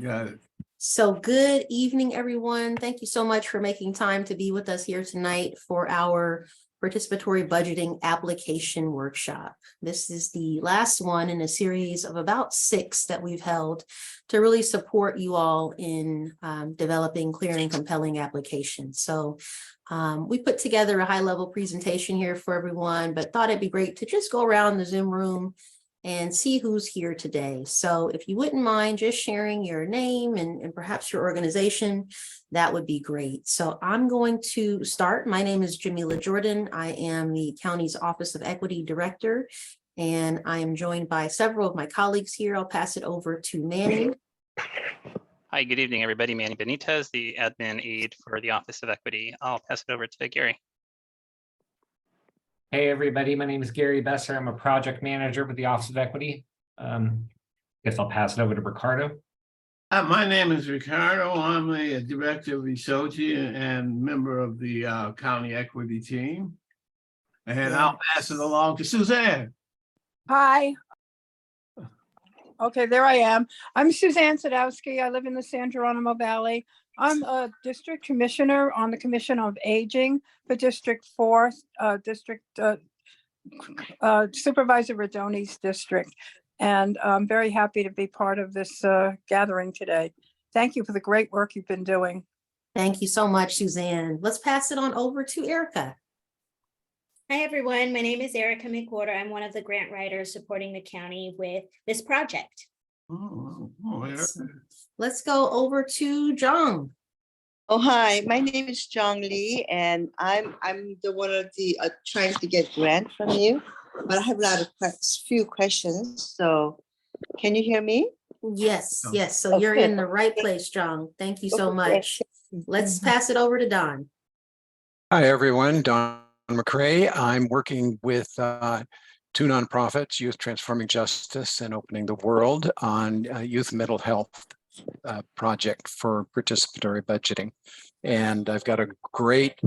Got it. So good evening, everyone. Thank you so much for making time to be with us here tonight for our participatory budgeting application workshop. This is the last one in a series of about 6 that we've held to really support you all in developing clear and compelling applications. So we put together a high-level presentation here for everyone, but thought it'd be great to just go around the Zoom room and see who's here today. So if you wouldn't mind just sharing your name and perhaps your organization, that would be great. So I'm going to start. My name is Jamila Jordan. I am the county's Office of Equity Director, and I am joined by several of my colleagues here. I'll pass it over to Manny. Hi, good evening, everybody. Manny Benitez, the admin aide for the Office of Equity. I'll pass it over to Gary. Hey, everybody. My name is Gary Besser. I'm a project manager with the Office of Equity. Guess I'll pass it over to Ricardo. My name is Ricardo. I'm a director of research and member of the county equity team. And I'll pass it along to Suzanne. Hi. Okay, there I am. I'm Suzanne Sadowski. I live in the San Geronimo Valley. I'm a district commissioner on the Commission of Aging for District 4, Supervisor Radoni's district. And I'm very happy to be part of this gathering today. Thank you for the great work you've been doing. Thank you so much, Suzanne. Let's pass it on over to Erica. Hi, everyone. My name is Erica McWhorter. I'm one of the grant writers supporting the county with this project. Let's go over to John. Oh, hi, my name is Jong Lee, and I'm the one of the trying to get grant from you, but I have a few questions. So can you hear me? Yes, yes. So you're in the right place, John. Thank you so much. Let's pass it over to Don. Hi, everyone. Don McCrae. I'm working with 2 nonprofits, Youth Transforming Justice and Opening the World, on youth mental health project for participatory budgeting. And I've got a great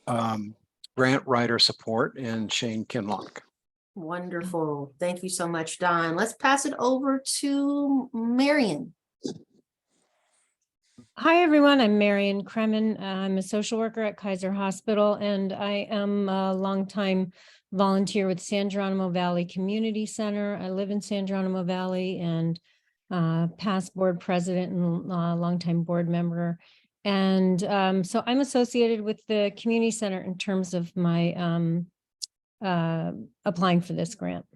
grant writer support in Shane Kinlock. Wonderful. Thank you so much, Don. Let's pass it over to Marion. Hi, everyone. I'm Marion Kremen. I'm a social worker at Kaiser Hospital, and I am a longtime volunteer with San Geronimo Valley Community Center. I live in San Geronimo Valley and past board president and longtime board member. And so I'm associated with the community center in terms of my applying for this grant.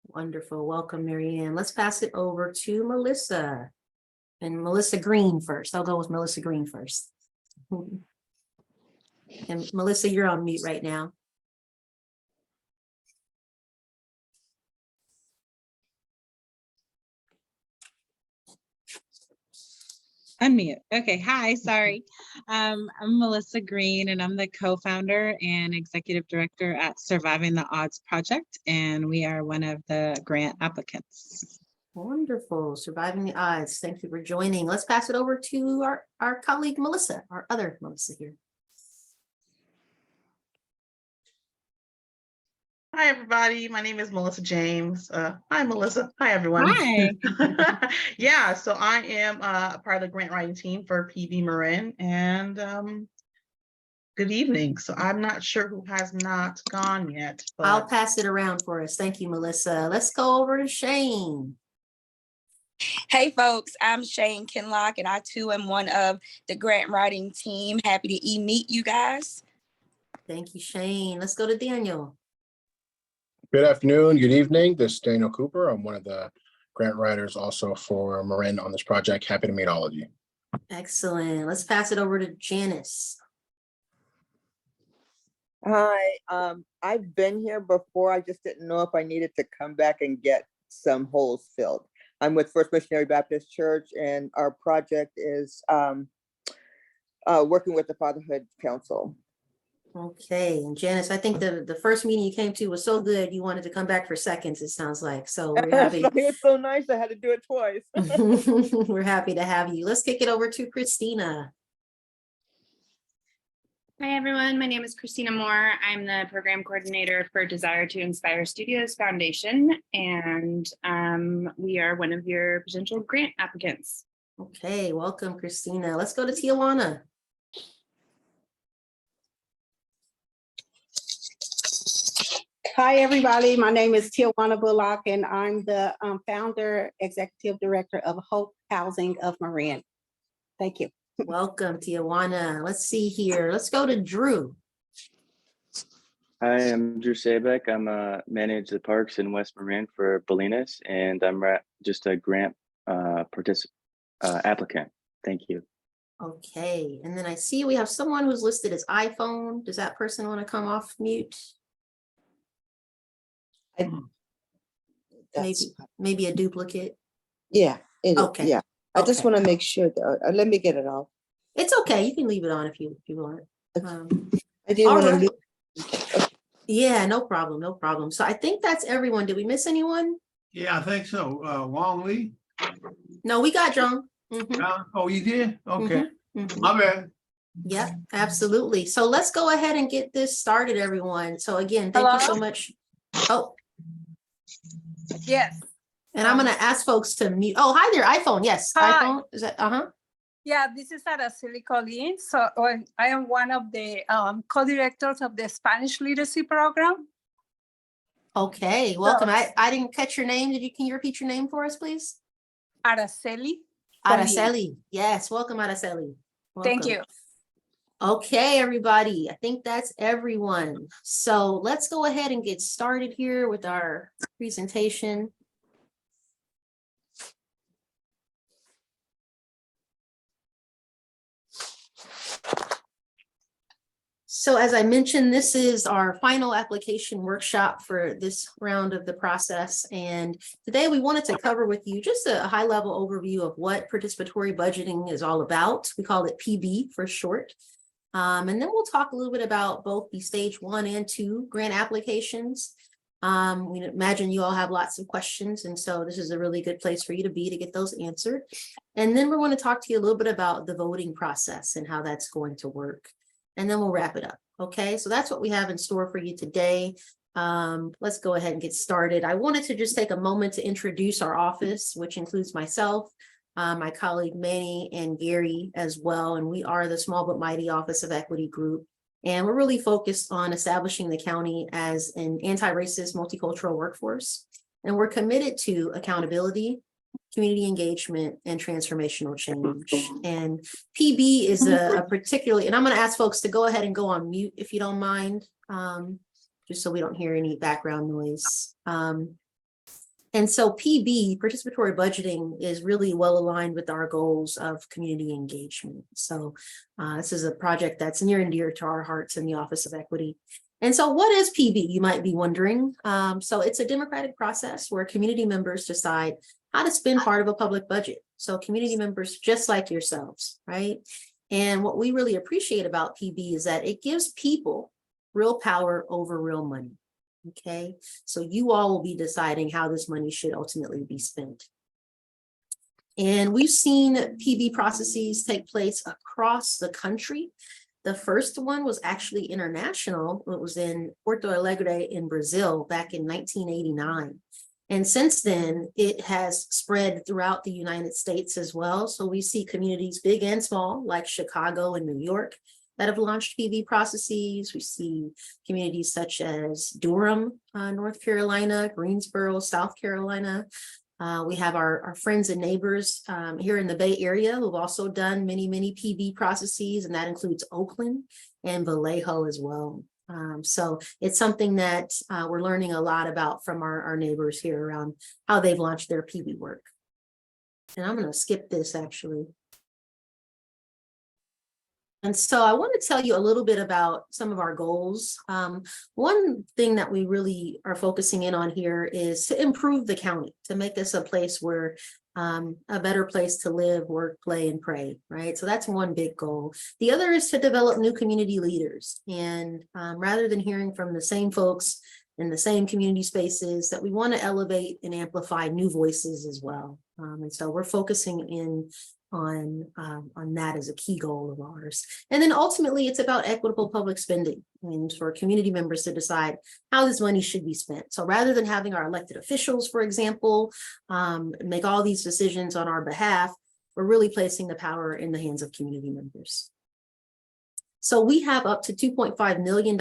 Wonderful. Welcome, Marianne. Let's pass it over to Melissa. And Melissa Green first. I'll go with Melissa Green first. And Melissa, you're on mute right now. Unmute. Okay. Hi. Sorry. I'm Melissa Green, and I'm the co-founder and executive director at Surviving the Odds Project, and we are one of the grant applicants. Wonderful. Surviving the Odds. Thank you for joining. Let's pass it over to our colleague, Melissa, our other Melissa here. Hi, everybody. My name is Melissa James. Hi, Melissa. Hi, everyone. Hi. Yeah, so I am a part of the grant writing team for PV Marin, and good evening. So I'm not sure who has not gone yet. But I'll pass it around for us. Thank you, Melissa. Let's go over to Shane. Hey folks, I'm Shane Kinlock, and I too am one of the grant writing team. Happy to meet you guys. Thank you, Shane. Let's go to Daniel. Good afternoon, good evening. This is Daniel Cooper. I'm one of the grant writers also for Marin on this project. Happy to meet all of you. Excellent. Let's pass it over to Janice. Hi, I've been here before. I just didn't know if I needed to come back and get some holes filled. I'm with First Missionary Baptist Church, and our project is working with the Fatherhood Council. Okay, and Janice, I think the first meeting you came to was so good you wanted to come back for seconds, it sounds like. So we're happy. It was so nice, I had to do it twice. We're happy to have you. Let's kick it over to Christina. Hi, everyone. My name is Christina Moore. I'm the program coordinator for Desire to Inspire Studios Foundation, and we are one of your potential grant applicants. Okay, welcome, Christina. Let's go to Tijuana. Hi, everybody. My name is Tijuana Bullock, and I'm the founder, executive director of Hope Housing of Marin. Thank you. Welcome, Tijuana. Let's see here. Let's go to Drew. Hi, I'm Drew Sabek. I'm manage the parks in West Marin for Bolinas, and I'm just a grant applicant. Thank you. Okay, and then I see we have someone who's listed as iPhone. Does that person want to come off mute? Maybe a duplicate. Yeah, Okay. yeah. I just Okay. want to make sure that, let me get it off. It's okay. You can leave it on if you want. I didn't want to right. lose. Yeah, no problem, no problem. So I think that's everyone. Did we miss anyone? Yeah, I think so. Wong Lee? No, we got John. Oh, you did? Okay. Mhm. My bad. Yeah, absolutely. So let's go ahead and get this started, everyone. So again, thank you so much. Oh, Yes. and I'm gonna ask folks to mute. Oh, hi there, iPhone. Yes, Hi. iPhone. Is that Yeah, this is Araceli Colin. So I am one of the co-directors of the Spanish Literacy Program. Okay, welcome. I didn't catch your name. Can you repeat your name for us, please? Araceli. Araceli. Yes, welcome, Araceli. Thank Welcome. you. Okay, everybody. I think that's everyone. So let's go ahead and get started here with our presentation. So as I mentioned, this is our final application workshop for this round of the process. And today we wanted to cover with you just a high-level overview of what participatory budgeting is all about. We call it PB for short. And then we'll talk a little bit about both the stage 1 and 2 grant applications. We imagine you all have lots of questions, and so this is a really good place for you to be to get those answered. And then we're going to talk to you a little bit about the voting process and how that's going to work. And then we'll wrap it up. Okay, so that's what we have in store for you today. Let's go ahead and get started. I wanted to just take a moment to introduce our office, which includes myself, my colleague Manny and Gary as well. And we are the Small But Mighty Office of Equity Group. And we're really focused on establishing the county as an anti-racist multicultural workforce. And we're committed to accountability, community engagement, and transformational change. And PB is a particularly, and I'm going to ask folks to go ahead and go on mute if you don't mind, just so we don't hear any background noise. And so PB, participatory budgeting, is really well aligned with our goals of community engagement. So this is a project that's near and dear to our hearts in the Office of Equity. And so what is PB, you might be wondering? So it's a democratic process where community members decide how to spend part of a public budget. So community members just like yourselves, right? And what we really appreciate about PB is that it gives people real power over real money. Okay, so you all will be deciding how this money should ultimately be spent. And we've seen PB processes take place across the country. The first one was actually international. It was in Porto Alegre in Brazil back in 1989. And since then, it has spread throughout the United States as well. So we see communities big and small, like Chicago and New York, that have launched PB processes. We see communities such as Durham, North Carolina, Greensboro, South Carolina. We have our friends and neighbors here in the Bay Area who've also done many PB processes, and that includes Oakland and Vallejo as well. So it's something that we're learning a lot about from our neighbors here around how they've launched their PB work. And I'm going to skip this actually. And so I want to tell you a little bit about some of our goals. One thing that we really are focusing in on here is to improve the county, to make this a place where a better place to live, work, play, and pray, right? So that's one big goal. The other is to develop new community leaders. And rather than hearing from the same folks in the same community spaces, that we want to elevate and amplify new voices as well. And so we're focusing in on that as a key goal of ours. And then ultimately it's about equitable public spending and for community members to decide how this money should be spent. So rather than having our elected officials, for example, make all these decisions on our behalf, we're really placing the power in the hands of community members. So we have up to $2.5 million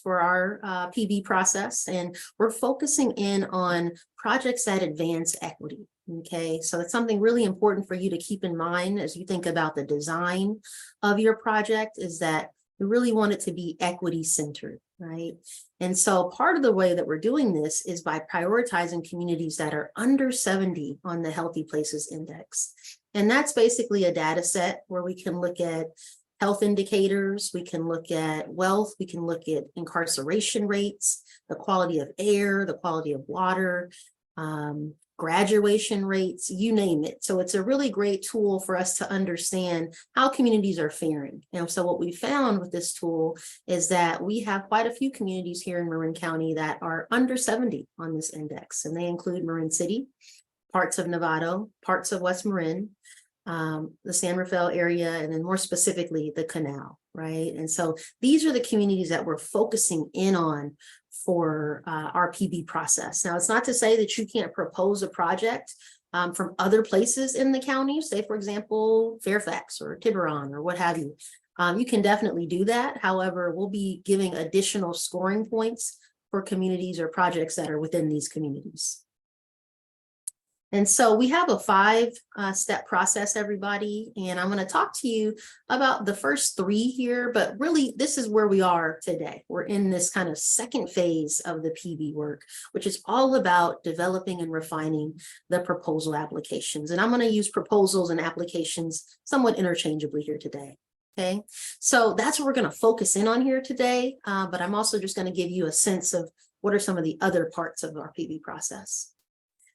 for our PB process, and we're focusing in on projects that advance equity. Okay, so it's something really important for you to keep in mind as you think about the design of your project, is that we really want it to be equity centered, right? And so part of the way that we're doing this is by prioritizing communities that are under 70 on the Healthy Places Index. And that's basically a data set where we can look at health indicators, we can look at wealth, we can look at incarceration rates, the quality of air, the quality of water, graduation rates, you name it. So it's a really great tool for us to understand how communities are faring. And so what we found with this tool is that we have quite a few communities here in Marin County that are under 70 on this index, and they include Marin City, parts of Novato, parts of West Marin, the San Rafael area, and then more specifically, the Canal, right? And so these are the communities that we're focusing in on for our PB process. Now, it's not to say that you can't propose a project from other places in the county, say, for example, Fairfax or Tiburon or what have you. You can definitely do that. However, we'll be giving additional scoring points for communities or projects that are within these communities. And so we have a 5-step process, everybody, and I'm going to talk to you about the first 3 here, but really this is where we are today. We're in this kind of second phase of the PB work, which is all about developing and refining the proposal applications. And I'm going to use proposals and applications somewhat interchangeably here today. Okay, so that's what we're going to focus in on here today, but I'm also just going to give you a sense of what are some of the other parts of our PB process.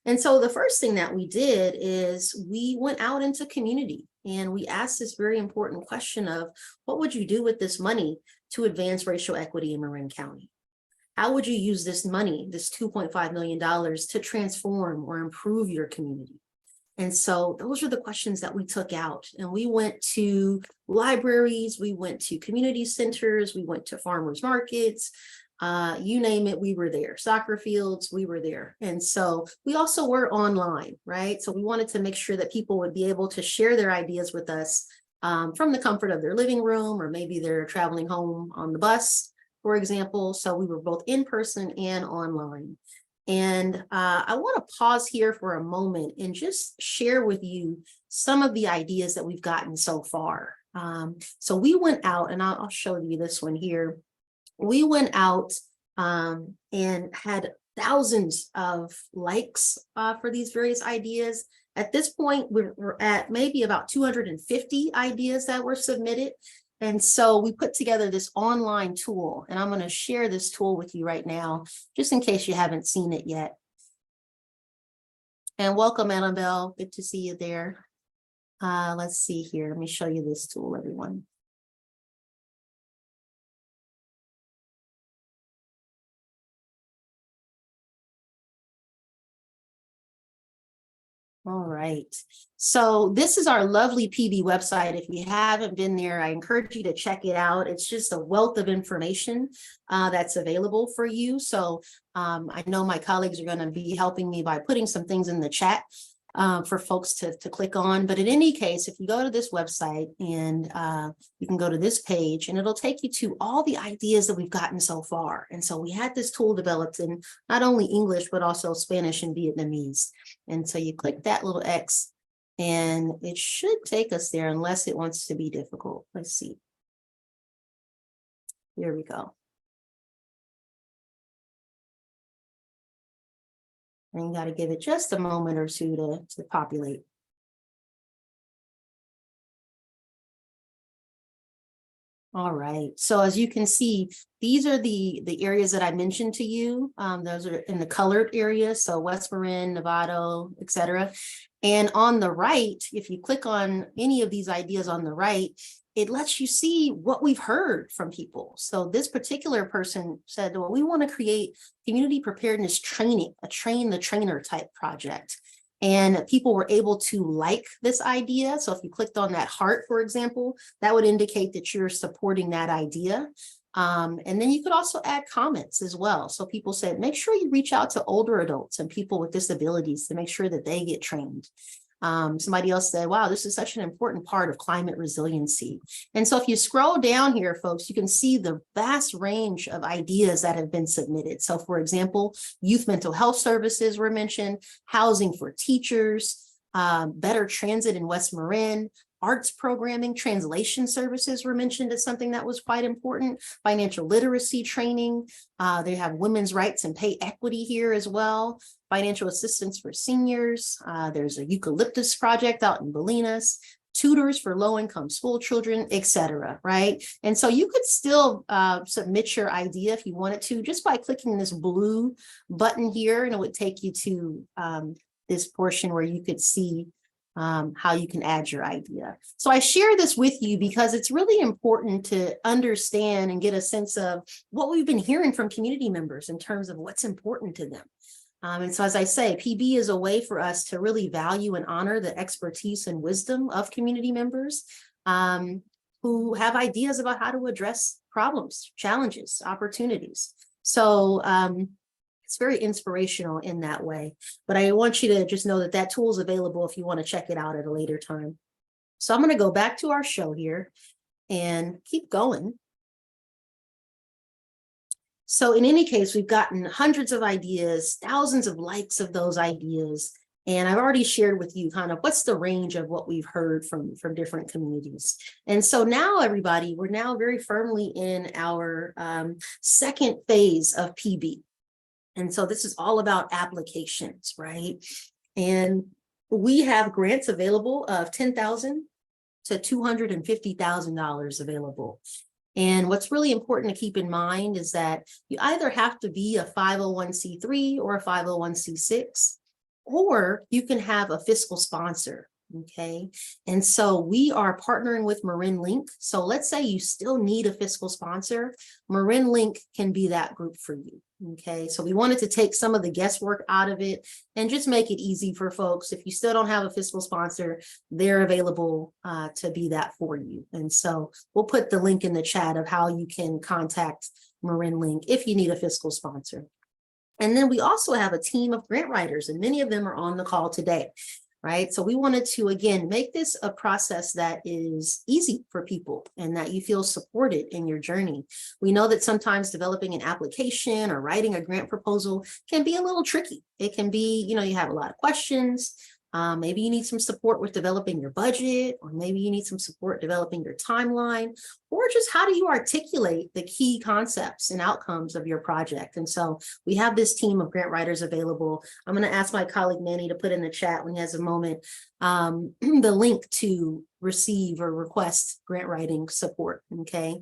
And so the first thing that we did is we went out into community and we asked this very important question of what would you do with this money to advance racial equity in Marin County? How would you use this money, this $2.5 million, to transform or improve your community? And so those are the questions that we took out, and we went to libraries, we went to community centers, we went to farmers markets, you name it, we were there. Soccer fields, we were there. And so we also were online, right? So we wanted to make sure that people would be able to share their ideas with us from the comfort of their living room, or maybe they're traveling home on the bus, for example. So we were both in person and online. And I want to pause here for a moment and just share with you some of the ideas that we've gotten so far. So we went out, and I'll show you this one here. We went out and had thousands of likes for these various ideas. At this point, we're at maybe about 250 ideas that were submitted. And so we put together this online tool, and I'm going to share this tool with you right now, just in case you haven't seen it yet. And welcome, Annabelle. Good to see you there. Let's see here. Let me show you this tool, everyone. All right, so this is our lovely PB website. If you haven't been there, I encourage you to check it out. It's just a wealth of information that's available for you. So I know my colleagues are going to be helping me by putting some things in the chat for folks to click on. But in any case, if you go to this website and you can go to this page, and it'll take you to all the ideas that we've gotten so far. And so we had this tool developed in not only English, but also Spanish and Vietnamese. And so you click that little X and it should take us there unless it wants to be difficult. Let's see. Here we go. And you got to give it just a moment or two to populate. All right, so as you can see, these are the areas that I mentioned to you. Those are in the colored areas, so West Marin, Novato, etc. And on the right, if you click on any of these ideas on the right, it lets you see what we've heard from people. So this particular person said, well, we want to create community preparedness training, a train the trainer type project. And people were able to like this idea. So if you clicked on that heart, for example, that would indicate that you're supporting that idea. And then you could also add comments as well. So people said, make sure you reach out to older adults and people with disabilities to make sure that they get trained. Somebody else said, wow, this is such an important part of climate resiliency. And so if you scroll down here, folks, you can see the vast range of ideas that have been submitted. So for example, youth mental health services were mentioned, housing for teachers, better transit in West Marin, arts programming, translation services were mentioned as something that was quite important, financial literacy training. They have women's rights and pay equity here as well, financial assistance for seniors. There's a eucalyptus project out in Bolinas, tutors for low-income school children, etc. Right? And so you could still submit your idea if you wanted to, just by clicking this blue button here, and it would take you to this portion where you could see how you can add your idea. So I share this with you because it's really important to understand and get a sense of what we've been hearing from community members in terms of what's important to them. And so as I say, PB is a way for us to really value and honor the expertise and wisdom of community members who have ideas about how to address problems, challenges, opportunities. So it's very inspirational in that way, but I want you to just know that that tool is available if you want to check it out at a later time. So I'm going to go back to our show here and keep going. So in any case, we've gotten hundreds of ideas, thousands of likes of those ideas, and I've already shared with you kind of what's the range of what we've heard from different communities. And so now, everybody, we're now very firmly in our second phase of PB. And so this is all about applications, right? And we have grants available of $10,000 to $250,000 available. And what's really important to keep in mind is that you either have to be a 501c3 or a 501c6, or you can have a fiscal sponsor. Okay, and so we are partnering with Marin Link. So let's say you still need a fiscal sponsor. Marin Link can be that group for you. Okay, so we wanted to take some of the guesswork out of it and just make it easy for folks. If you still don't have a fiscal sponsor, they're available to be that for you. And so we'll put the link in the chat of how you can contact Marin Link if you need a fiscal sponsor. And then we also have a team of grant writers, and many of them are on the call today. Right. So we wanted to, again, make this a process that is easy for people and that you feel supported in your journey. We know that sometimes developing an application or writing a grant proposal can be a little tricky. It can be, you have a lot of questions. Maybe you need some support with developing your budget, or maybe you need some support developing your timeline, or just how do you articulate the key concepts and outcomes of your project. And so we have this team of grant writers available. I'm going to ask my colleague Manny to put in the chat when he has a moment the link to receive or request grant writing support. Okay.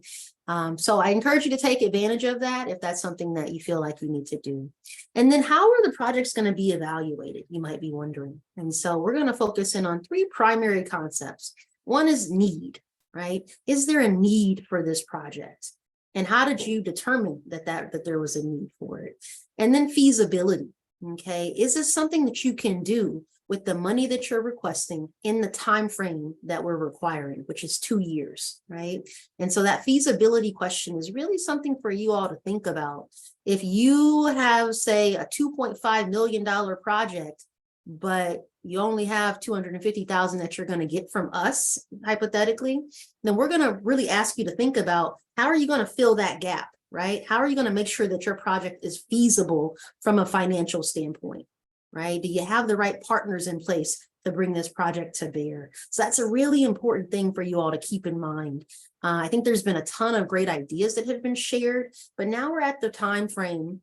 So I encourage you to take advantage of that if that's something that you feel like you need to do. And then how are the projects going to be evaluated? You might be wondering. And so we're going to focus in on three primary concepts. One is need, right? Is there a need for this project? And how did you determine that there was a need for it? And then feasibility, okay? Is this something that you can do with the money that you're requesting in the time frame that we're requiring, which is 2 years, right? And so that feasibility question is really something for you all to think about. If you have, say, a $2.5 million project, but you only have $250,000 that you're going to get from us, hypothetically, then we're going to really ask you to think about how are you going to fill that gap, right? How are you going to make sure that your project is feasible from a financial standpoint? Right? Do you have the right partners in place to bring this project to bear? So that's a really important thing for you all to keep in mind. I think there's been a ton of great ideas that have been shared, but now we're at the time frame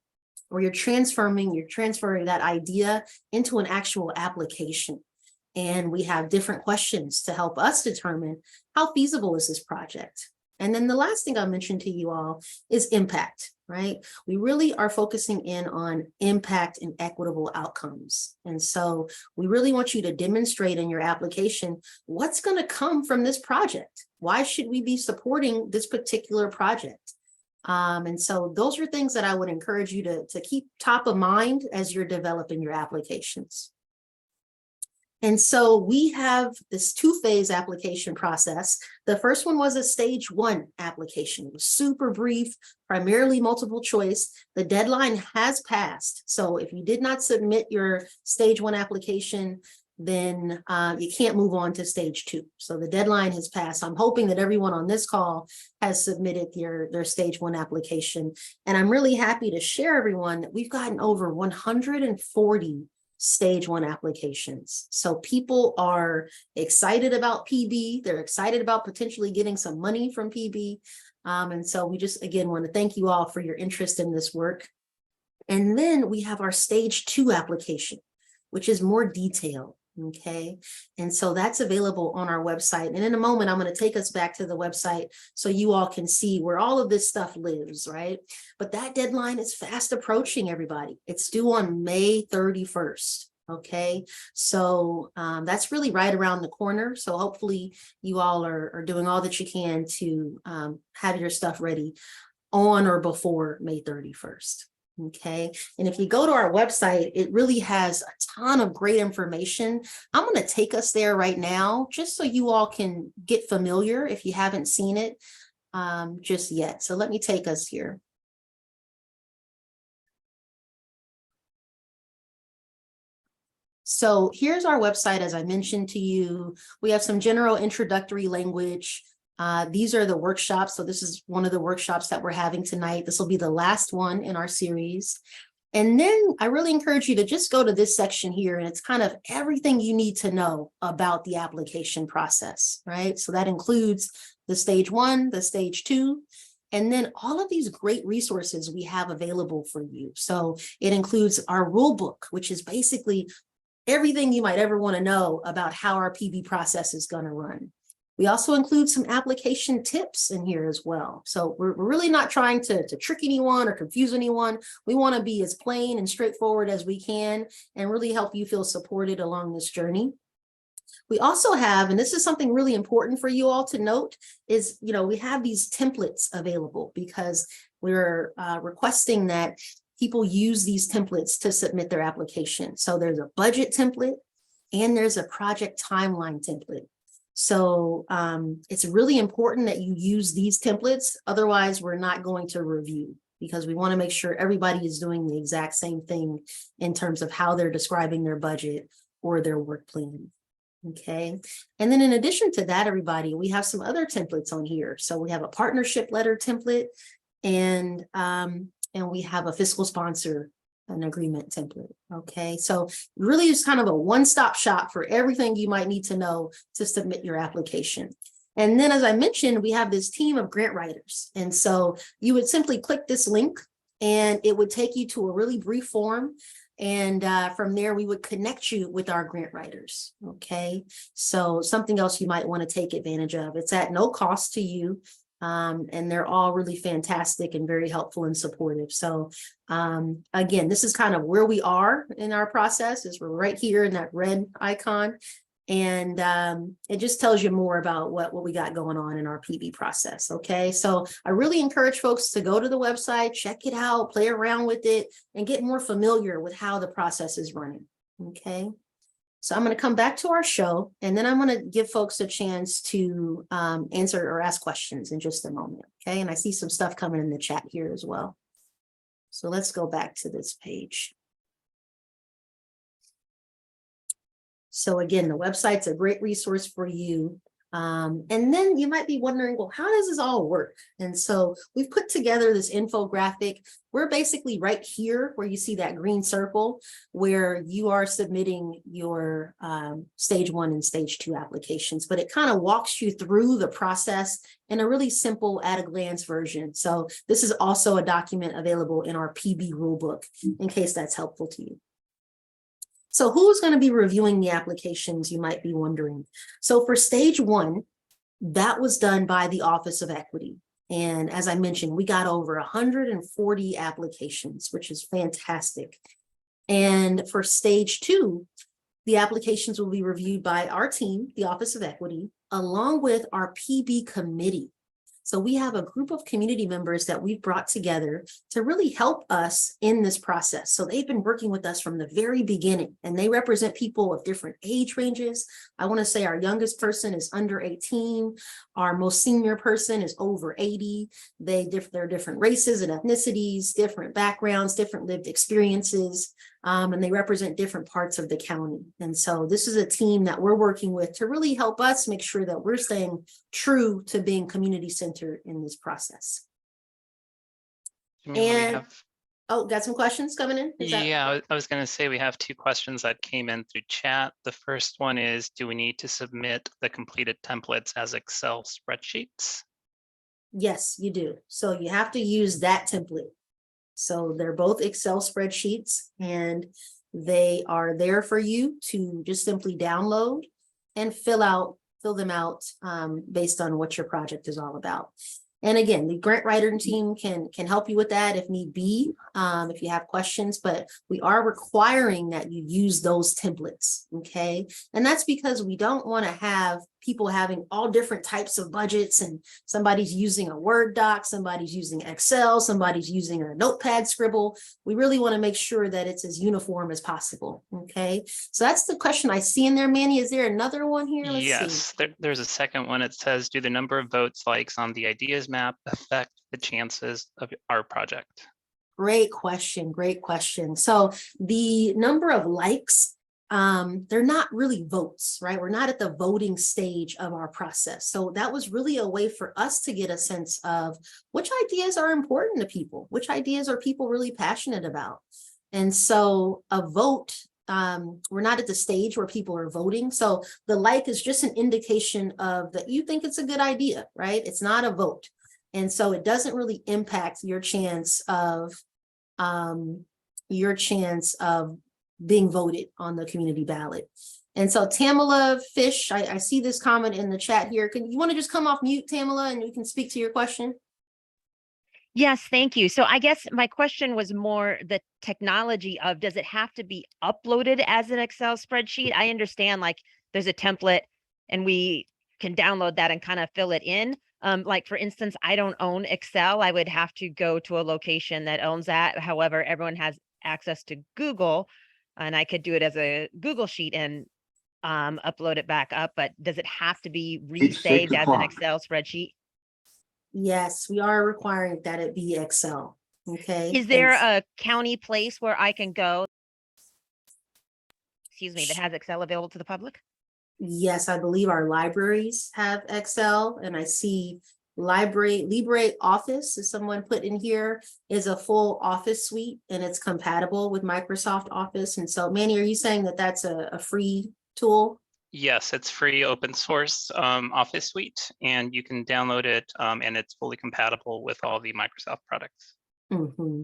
where you're transferring that idea into an actual application. And we have different questions to help us determine how feasible is this project. And then the last thing I'll mention to you all is impact, right? We really are focusing in on impact and equitable outcomes. And so we really want you to demonstrate in your application what's going to come from this project. Why should we be supporting this particular project? And so those are things that I would encourage you to keep top of mind as you're developing your applications. And so we have this two-phase application process. The first one was a stage 1 application. It was super brief, primarily multiple choice. The deadline has passed. So if you did not submit your stage 1 application, then you can't move on to stage 2. So the deadline has passed. I'm hoping that everyone on this call has submitted their stage 1 application. And I'm really happy to share, everyone, that we've gotten over 140 stage 1 applications. So people are excited about PB. They're excited about potentially getting some money from PB. And so we just, again, want to thank you all for your interest in this work. And then we have our stage 2 application, which is more detailed. Okay. And so that's available on our website. And in a moment, I'm going to take us back to the website so you all can see where all of this stuff lives, right? But that deadline is fast approaching, everybody. It's due on May 31st. Okay. So that's really right around the corner. So hopefully you all are doing all that you can to have your stuff ready on or before May 31st. Okay. And if you go to our website, it really has a ton of great information. I'm going to take us there right now, just so you all can get familiar if you haven't seen it just yet. So let me take us here. So here's our website. As I mentioned to you, we have some general introductory language. These are the workshops. So this is one of the workshops that we're having tonight. This will be the last one in our series. And then I really encourage you to just go to this section here, and it's kind of everything you need to know about the application process, right? So that includes the stage 1, the stage 2, and then all of these great resources we have available for you. So it includes our rule book, which is basically everything you might ever want to know about how our PB process is going to run. We also include some application tips in here as well. So we're really not trying to trick anyone or confuse anyone. We want to be as plain and straightforward as we can and really help you feel supported along this journey. We also have, and this is something really important for you all to note, is, we have these templates available because we're requesting that people use these templates to submit their application. So there's a budget template and there's a project timeline template. So it's really important that you use these templates. Otherwise, we're not going to review, because we want to make sure everybody is doing the exact same thing in terms of how they're describing their budget or their work plan. Okay. And then in addition to that, everybody, we have some other templates on here. So we have a partnership letter template, and we have a fiscal sponsor an agreement template. Okay, so really it's kind of a one-stop shop for everything you might need to know to submit your application. And then, as I mentioned, we have this team of grant writers. And so you would simply click this link and it would take you to a really brief form. And from there, we would connect you with our grant writers. Okay, so something else you might want to take advantage of. It's at no cost to you. And they're all really fantastic and very helpful and supportive. So again, this is kind of where we are in our process, is we're right here in that red icon. And it just tells you more about what we got going on in our PB process. Okay, so I really encourage folks to go to the website, check it out, play around with it, and get more familiar with how the process is running. Okay. So I'm going to come back to our show, and then I'm going to give folks a chance to answer or ask questions in just a moment. Okay, and I see some stuff coming in the chat here as well. So let's go back to this page. So again, the website's a great resource for you. And then you might be wondering, well, how does this all work? And so we've put together this infographic. We're basically right here where you see that green circle, where you are submitting your stage 1 and stage 2 applications, but it kind of walks you through the process in a really simple at-a-glance version. So this is also a document available in our PB rulebook, in case that's helpful to you. So who's going to be reviewing the applications, you might be wondering. So for stage 1, that was done by the Office of Equity. And as I mentioned, we got over 140 applications, which is fantastic. And for stage 2, the applications will be reviewed by our team, the Office of Equity, along with our PB committee. So we have a group of community members that we've brought together to really help us in this process. So they've been working with us from the very beginning, and they represent people of different age ranges. I want to say our youngest person is under 18. Our most senior person is over 80. They're different races and ethnicities, different backgrounds, different lived experiences. and they represent different parts of the county. And so this is a team that we're working with to really help us make sure that we're staying true to being community centered in this process. Jimmy, we And have- oh, got some questions coming in? Is that- Yeah, I was going to say we have two questions that came in through chat. The first one is, do we need to submit the completed templates as Excel spreadsheets? Yes, you do. So you have to use that template. So they're both Excel spreadsheets and they are there for you to just simply download and fill them out based on what your project is all about. And again, the grant writing team can help you with that if need be, if you have questions, but we are requiring that you use those templates, okay? And that's because we don't want to have people having all different types of budgets and somebody's using a Word doc, somebody's using Excel, somebody's using a notepad scribble. We really want to make sure that it's as uniform as possible, okay? So that's the question I see in there, Manny. Is there another one here? Let's see. Yes, there's a second one. It says, do the number of votes likes on the ideas map affect the chances of our project? Great question. Great question. So the number of likes, they're not really votes, right? We're not at the voting stage of our process. So that was really a way for us to get a sense of which ideas are important to people, which ideas are people really passionate about. And so a vote, we're not at the stage where people are voting. So the like is just an indication of that you think it's a good idea, right? It's not a vote. And so it doesn't really impact your chance of being voted on the community ballot. And so Tamala Fish, I see this comment in the chat here. You want to just come off mute, Tamala, and we can speak to your question? Yes, thank you. So I guess my question was more the technology of, does it have to be uploaded as an Excel spreadsheet? I understand like there's a template and we can download that and kind of fill it in. Like for instance, I don't own Excel. I would have to go to a location that owns that. However, everyone has access to Google and I could do it as a Google sheet and upload it back up. But does it have to be resaved as an Excel spreadsheet? Yes, we are requiring that it be Excel. Okay. Is there a county place where I can go, excuse me, that has Excel available to the public? Yes, I believe our libraries have Excel, and I see Libre Office, is someone put in here, is a full office suite and it's compatible with Microsoft Office. And so Manny, are you saying that that's a free tool? Yes, it's free open source Office suite, and you can download it and it's fully compatible with all the Microsoft products. Mm-hmm.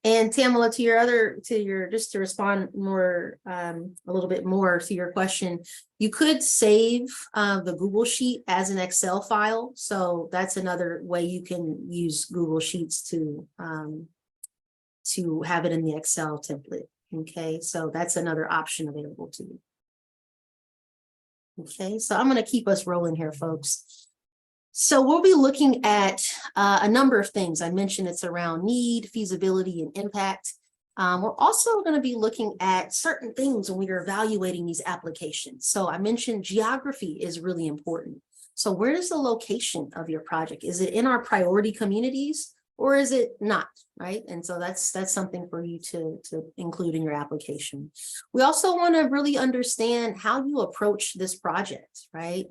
And Tamala, just to respond more, a little bit more to your question, you could save the Google Sheet as an Excel file. So that's another way you can use Google Sheets to have it in the Excel template. Okay, so that's another option available to you. Okay, so I'm going to keep us rolling here, folks. So we'll be looking at a number of things. I mentioned it's around need, feasibility, and impact. We're also going to be looking at certain things when we are evaluating these applications. So I mentioned geography is really important. So where is the location of your project? Is it in our priority communities or is it not, right? And so that's something for you to include in your application. We also want to really understand how you approach this project, right?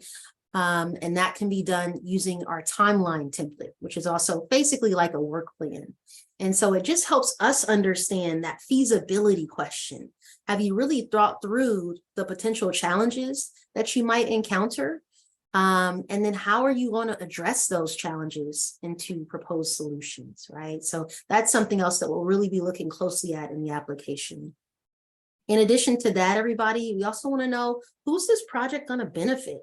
And that can be done using our timeline template, which is also basically like a work plan. And so it just helps us understand that feasibility question. Have you really thought through the potential challenges that you might encounter? And then how are you going to address those challenges into proposed solutions, right? So that's something else that we'll really be looking closely at in the application. In addition to that, everybody, we also want to know, who's this project going to benefit?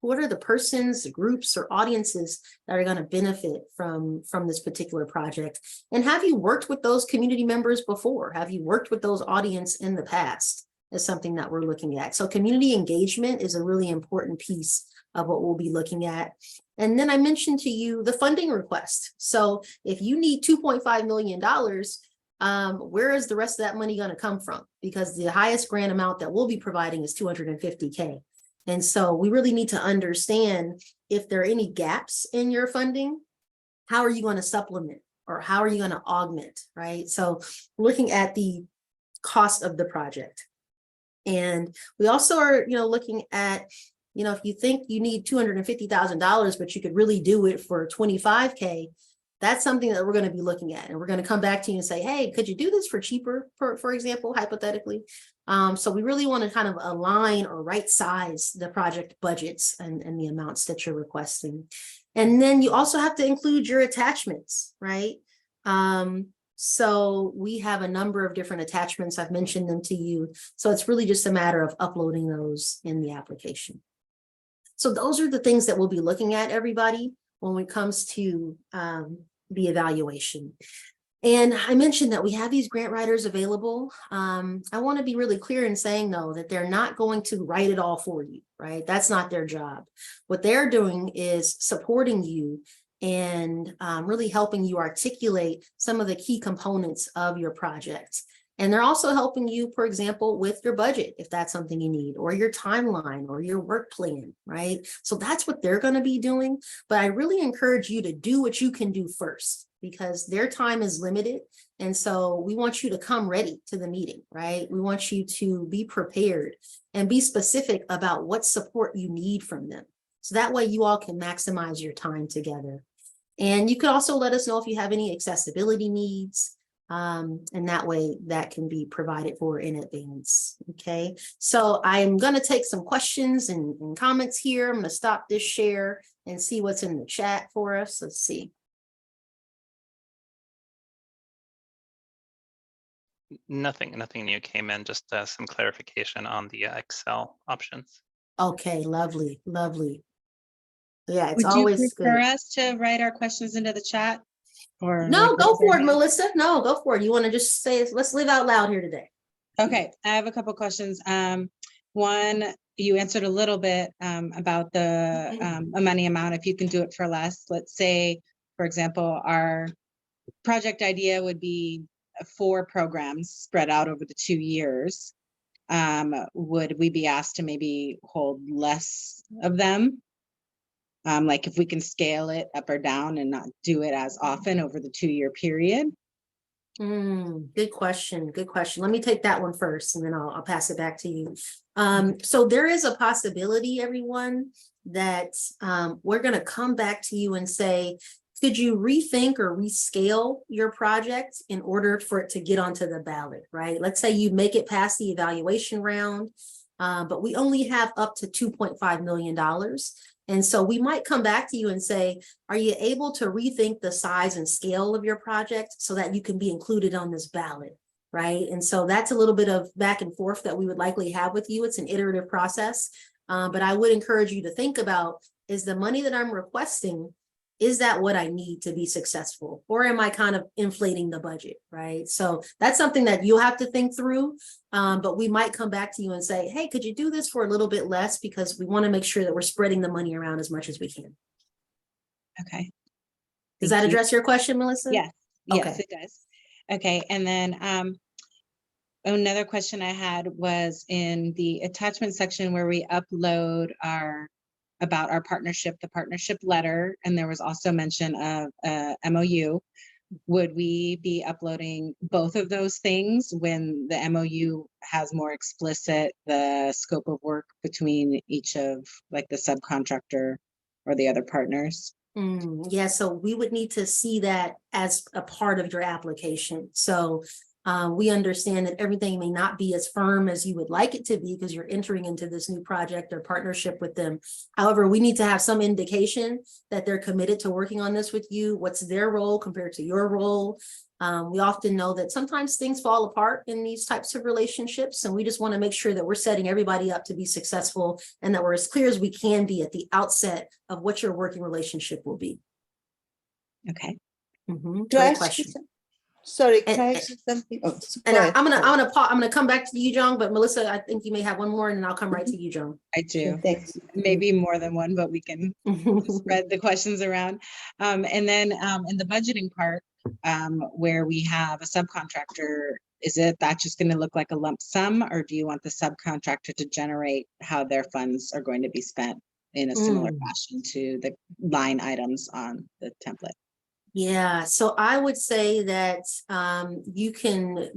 What are the persons, groups, or audiences that are going to benefit from this particular project? And have you worked with those community members before? Have you worked with those audience in the past? Is something that we're looking at. So community engagement is a really important piece of what we'll be looking at. And then I mentioned to you the funding request. So if you need $2.5 million, where is the rest of that money going to come from? Because the highest grant amount that we'll be providing is $250K. And so we really need to understand if there are any gaps in your funding, how are you going to supplement or how are you going to augment, right? So looking at the cost of the project. And we also are, looking at, if you think you need $250,000, but you could really do it for 25K, that's something that we're going to be looking at. And we're going to come back to you and say, hey, could you do this for cheaper, for example, hypothetically? So we really want to kind of align or right size the project budgets and the amounts that you're requesting. And then you also have to include your attachments, right? So we have a number of different attachments. I've mentioned them to you. So it's really just a matter of uploading those in the application. So those are the things that we'll be looking at, everybody, when it comes to the evaluation. And I mentioned that we have these grant writers available. I want to be really clear in saying, though, that they're not going to write it all for you, right? That's not their job. What they're doing is supporting you and really helping you articulate some of the key components of your project. And they're also helping you, for example, with your budget, if that's something you need, or your timeline or your work plan, right? So that's what they're going to be doing. But I really encourage you to do what you can do first, because their time is limited. And so we want you to come ready to the meeting, right? We want you to be prepared and be specific about what support you need from them. So that way you all can maximize your time together. And you could also let us know if you have any accessibility needs. And that way that can be provided for in advance. Okay, so I'm going to take some questions and comments here. I'm going to stop this share and see what's in the chat for us. Let's see. Nothing new came in, just some clarification on the Excel options. Okay, lovely. Yeah, it's Would you always prefer good. us to write our questions into the chat? Or No, like go raise our for it, hand? Melissa. No, go for it. You want to just say, let's live out loud here today. Okay, I have a couple questions. One, you answered a little bit about the money amount, if you can do it for less. Let's say, for example, our project idea would be 4 programs spread out over the 2 years. Would we be asked to maybe hold less of them? Like if we can scale it up or down and not do it as often over the 2-year period? Good question. Good question. Let me take that one first, and then I'll pass it back to you. So there is a possibility, everyone, that we're going to come back to you and say, could you rethink or rescale your project in order for it to get onto the ballot, right? Let's say you make it past the evaluation round, but we only have up to $2.5 million. And so we might come back to you and say, are you able to rethink the size and scale of your project so that you can be included on this ballot, right? And so that's a little bit of back and forth that we would likely have with you. It's an iterative process, but I would encourage you to think about, is the money that I'm requesting, is that what I need to be successful? Or am I kind of inflating the budget, right? So that's something that you'll have to think through, but we might come back to you and say, hey, could you do this for a little bit less? Because we want to make sure that we're spreading the money around as much as we can. Okay. Does that address your question, Melissa? Yes, yes, Okay. it does. Okay, and then another question I had was in the attachment section where we upload about our partnership, the partnership letter, and there was also mention of MOU. Would we be uploading both of those things when the MOU has more explicit the scope of work between each of like the subcontractor or the other partners? Yeah, so we would need to see that as a part of your application. So we understand that everything may not be as firm as you would like it to be because you're entering into this new project or partnership with them. However, we need to have some indication that they're committed to working on this with you. What's their role compared to your role? We often know that sometimes things fall apart in these types of relationships, and we just want to make sure that we're setting everybody up to be successful and that we're as clear as we can be at the outset of what your working relationship will be. Okay. Do I ask you some- Sorry, can I ask you something? Oh, And go ahead. I'm gonna come back to you, John, but Melissa, I think you may have one more, and then I'll come right to you, John. I do. Thanks. Maybe more than one, but we can spread the questions around. And then in the budgeting part, where we have a subcontractor, is it that just going to look like a lump sum, or do you want the subcontractor to generate how their funds are going to be spent in a similar fashion to the line items on the template? Yeah, so I would say that you can,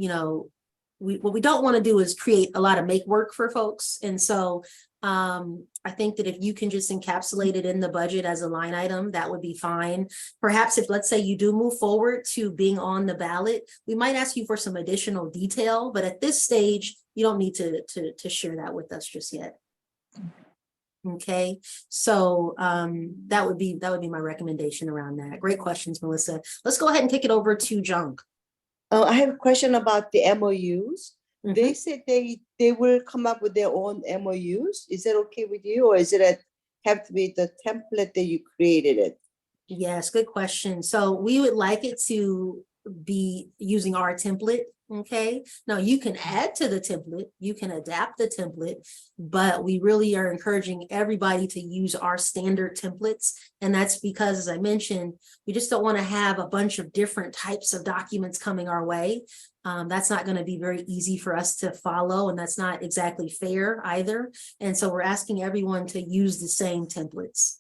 what we don't want to do is create a lot of make work for folks. And so I think that if you can just encapsulate it in the budget as a line item, that would be fine. Perhaps if, let's say you do move forward to being on the ballot, we might ask you for some additional detail, but at this stage, you don't need to share that with us just yet. Okay, so that would be my recommendation around that. Great questions, Melissa. Let's go ahead and kick it over to Jung. I have a question about the MOUs. They said they will come up with their own MOUs. Is that okay with you, or is it have to be the template that you created it? Yes, good question. So we would like it to be using our template. Okay, now you can add to the template, you can adapt the template, but we really are encouraging everybody to use our standard templates. And that's because, as I mentioned, we just don't want to have a bunch of different types of documents coming our way. That's not going to be very easy for us to follow, and that's not exactly fair either. And so we're asking everyone to use the same templates.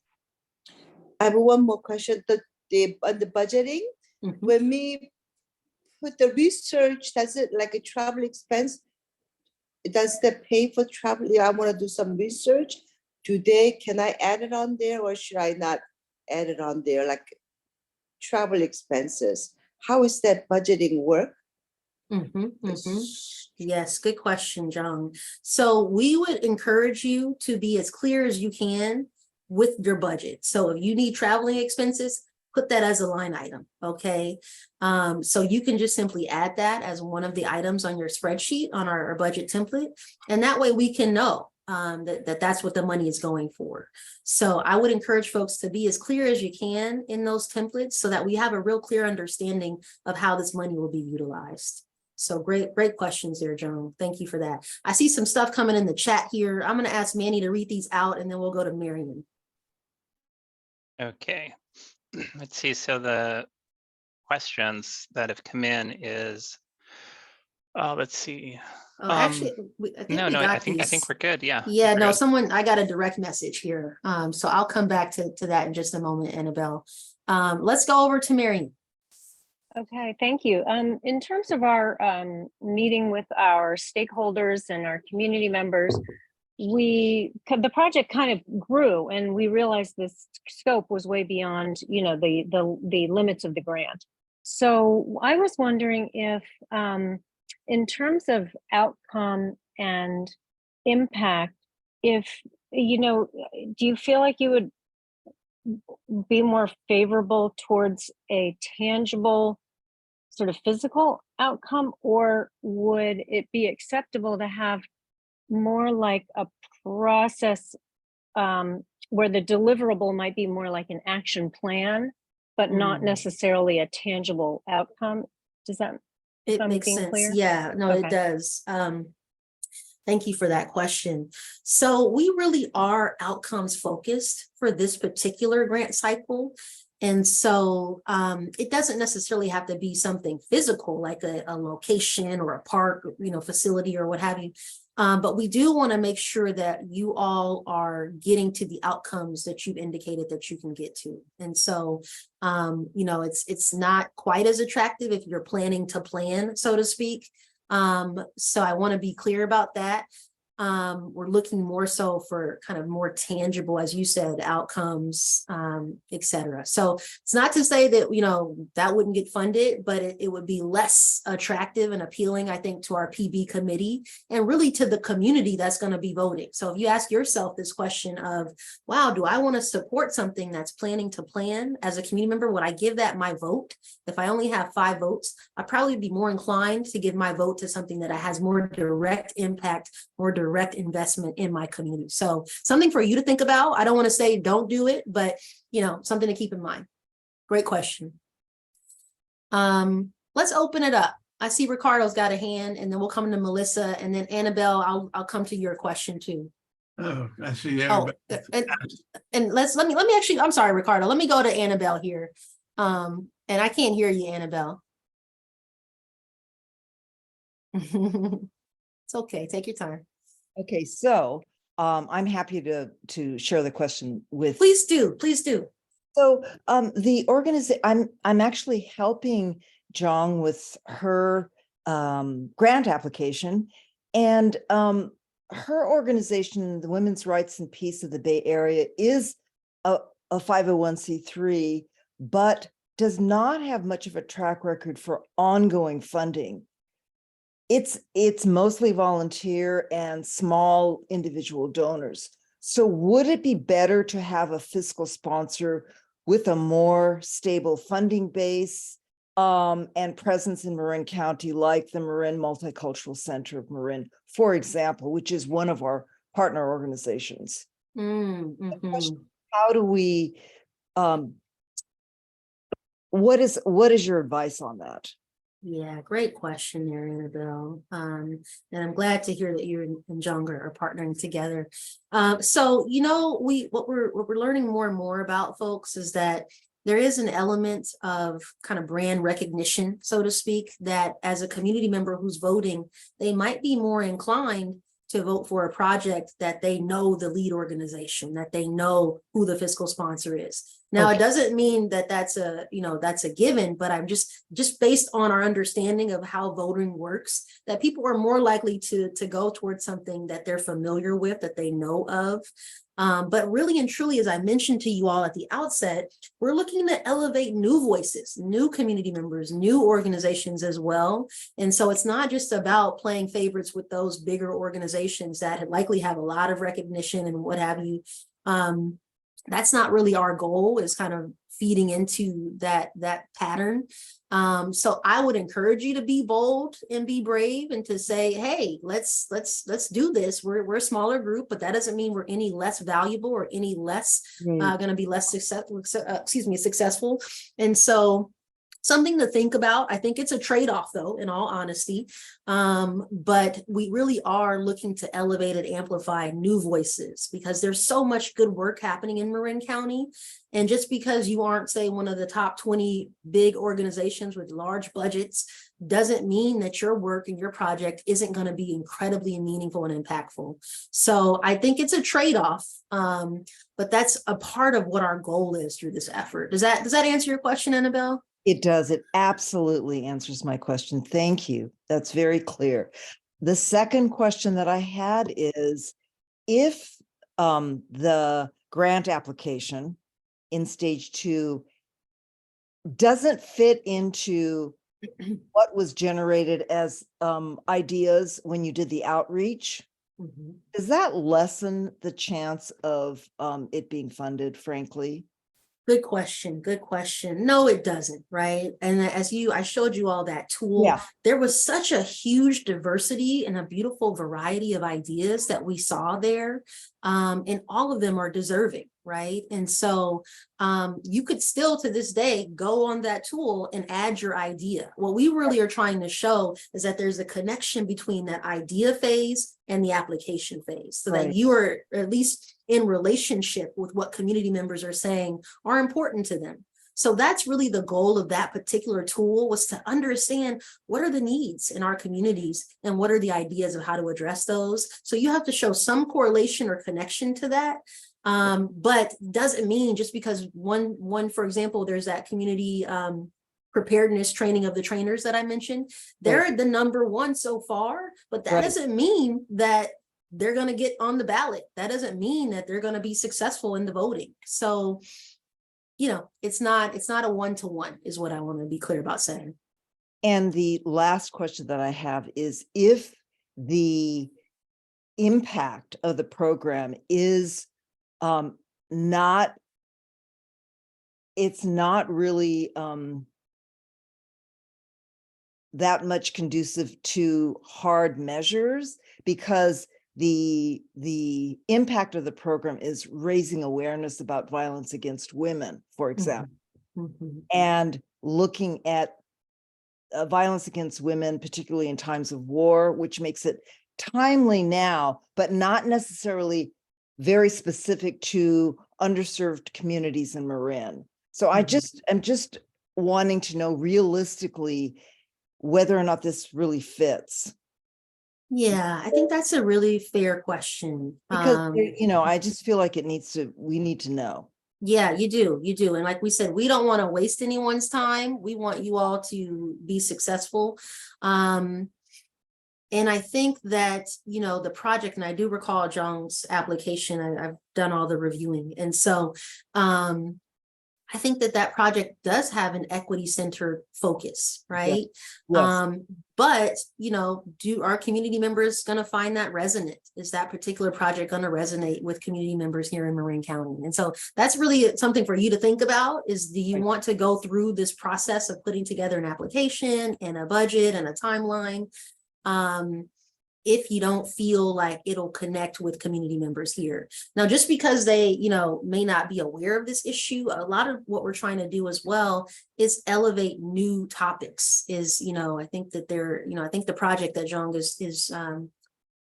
I have one more question. On the budgeting, when we put the research, does it like a travel expense? Does that pay for travel? I want to do some research. Can I add it on there, or should I not add it on there? Like travel expenses. How is that budgeting work? Yes, good question, John. So we would encourage you to be as clear as you can with your budget. So if you need traveling expenses, put that as a line item, okay? So you can just simply add that as one of the items on your spreadsheet on our budget template. And that way we can know that's what the money is going for. So I would encourage folks to be as clear as you can in those templates so that we have a real clear understanding of how this money will be utilized. So great questions there, Joan. Thank you for that. I see some stuff coming in the chat here. I'm going to ask Manny to read these out, and then we'll go to Marion. Okay. Let's see. So the questions that have come in is, let's see. Oh, actually, I think we're good. Yeah. Yeah, no, I got a direct message here. So I'll come back to that in just a moment, Annabelle. Let's go over to Marion. Okay, thank you. In terms of our meeting with our stakeholders and our community members, the project kind of grew, and we realized this scope was way beyond, the limits of the grant. So I was wondering if, in terms of outcome and impact, do you feel like you would be more favorable towards a tangible sort of physical outcome, or would it be acceptable to have more like a process where the deliverable might be more like an action plan, but not necessarily a tangible outcome? Does that make sense? Clear? Yeah, no, okay. It does. Thank you for that question. So we really are outcomes focused for this particular grant cycle. And so it doesn't necessarily have to be something physical like a location or a park, facility or what have you. But we do want to make sure that you all are getting to the outcomes that you've indicated that you can get to. And so, it's not quite as attractive if you're planning to plan, so to speak. So I want to be clear about that. We're looking more so for kind of more tangible, as you said, outcomes, et cetera. So it's not to say that, that wouldn't get funded, but it would be less attractive and appealing, I think, to our PB committee and really to the community that's going to be voting. So if you ask yourself this question of, wow, do I want to support something that's planning to plan as a community member? Would I give that my vote? If I only have 5 votes, I'd probably be more inclined to give my vote to something that has more direct impact, more direct investment in my community. So something for you to think about. I don't want to say don't do it, but something to keep in mind. Great question. Let's open it up. I see Ricardo's got a hand, and then we'll come to Melissa, and then Annabelle, I'll come to your question too. Oh, I see. Oh, and let me actually, I'm sorry, Ricardo. Let me go to Annabelle here. And I can't hear you, Annabelle. It's okay. Take your time. Okay, so I'm happy to share the question with. Please do. So the organization, I'm actually helping Jong with her grant application. And her organization, the Women's Rights and Peace of the Bay Area, is a 501c3, but does not have much of a track record for ongoing funding. It's mostly volunteer and small individual donors. So would it be better to have a fiscal sponsor with a more stable funding base and presence in Marin County, like the Marin Multicultural Center of Marin, for example, which is one of our partner organizations? How do we, what is your advice on that? Yeah, great question there, Annabelle. And I'm glad to hear that you and Jonga are partnering together. So, you know, what we're learning more and more about, folks, is that there is an element of kind of brand recognition, so to speak, that as a community member who's voting, they might be more inclined to vote for a project that they know the lead organization, that they know who the fiscal sponsor is. Now, It doesn't mean that that's a given, but I'm just based on our understanding of how voting works, that people are more likely to go towards something that they're familiar with, that they know of. But really and truly, as I mentioned to you all at the outset, we're looking to elevate new voices, new community members, new organizations as well. And so it's not just about playing favorites with those bigger organizations that likely have a lot of recognition and what have you. That's not really our goal, is kind of feeding into that pattern. So I would encourage you to be bold and be brave and to say, hey, let's do this. We're a smaller group, but that doesn't mean we're any less valuable or any less going to be less successful. And so something to think about. I think it's a trade-off, though, in all honesty. But we really are looking to elevate and amplify new voices, because there's so much good work happening in Marin County. And just because you aren't, say, one of the top 20 big organizations with large budgets doesn't mean that your work and your project isn't going to be incredibly meaningful and impactful. So I think it's a trade-off, but that's a part of what our goal is through this effort. Does that answer your question, Annabelle? It does. It absolutely answers my question. Thank you. That's very clear. The second question that I had is, if the grant application in stage 2 doesn't fit into what was generated as ideas when you did the outreach, does that lessen the chance of it being funded, frankly? Good question. Good question. No, it doesn't, right? And I showed you all that tool. Yeah. There was such a huge diversity and a beautiful variety of ideas that we saw there. And all of them are deserving, right? And so you could still, to this day, go on that tool and add your idea. What we really are trying to show is that there's a connection between that idea phase and the application phase, so that you are at least in relationship with what community members are saying are important to them. So that's really the goal of that particular tool, was to understand what are the needs in our communities and what are the ideas of how to address those. So you have to show some correlation or connection to that. But doesn't mean just because one, for example, there's that community preparedness training of the trainers that I mentioned. They're the #1 so far, but that doesn't mean that they're going to get on the ballot. That doesn't mean that they're going to be successful in the voting. So, you know, it's not a one-to-one, is what I want to be clear about saying. And the last question that I have is, if the impact of the program is not really that much conducive to hard measures, because the impact of the program is raising awareness about violence against women, for example, and looking at violence against women, particularly in times of war, which makes it timely now, but not necessarily very specific to underserved communities in Marin. So I'm just wanting to know realistically whether or not this really fits. Yeah, I think that's a really fair question. Because, you know, I just feel like we need to know. Yeah, you do. You do. And like we said, we don't want to waste anyone's time. We want you all to be successful. And I think that, you know, the project, and I do recall John's application, I've done all the reviewing. And so I think that that project does have an equity centered focus, right? Yes. But, you know, our community members going to find that resonant? Is that particular project going to resonate with community members here in Marin County? And so that's really something for you to think about is, do you want to go through this process of putting together an application and a budget and a timeline? If you don't feel like it'll connect with community members here. Now, just because they, you know, may not be aware of this issue, a lot of what we're trying to do as well is elevate new topics. You know, I think that I think the project that Jong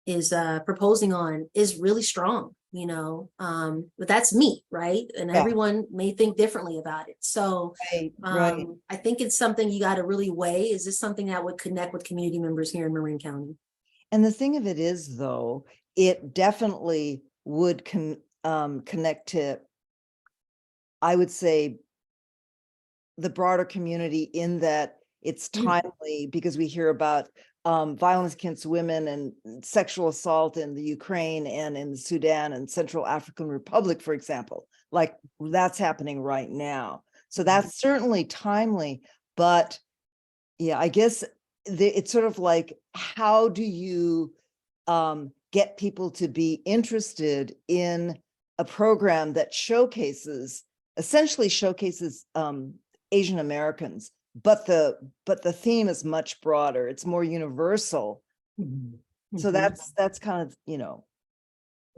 is proposing on is really strong, you know, but that's me, right? And everyone may think differently about it. So I think it's something you got to really weigh. Is this something that would connect with community members here in Marin County? And the thing of it is, though, it definitely would connect to, I would say, the broader community, in that it's timely, because we hear about violence against women and sexual assault in the Ukraine and in the Sudan and Central African Republic, for example. Like, that's happening right now. So that's certainly timely. But yeah, I guess it's sort of like, how do you get people to be interested in a program that essentially showcases Asian Americans, but the theme is much broader. It's more universal. So that's kind of, you know.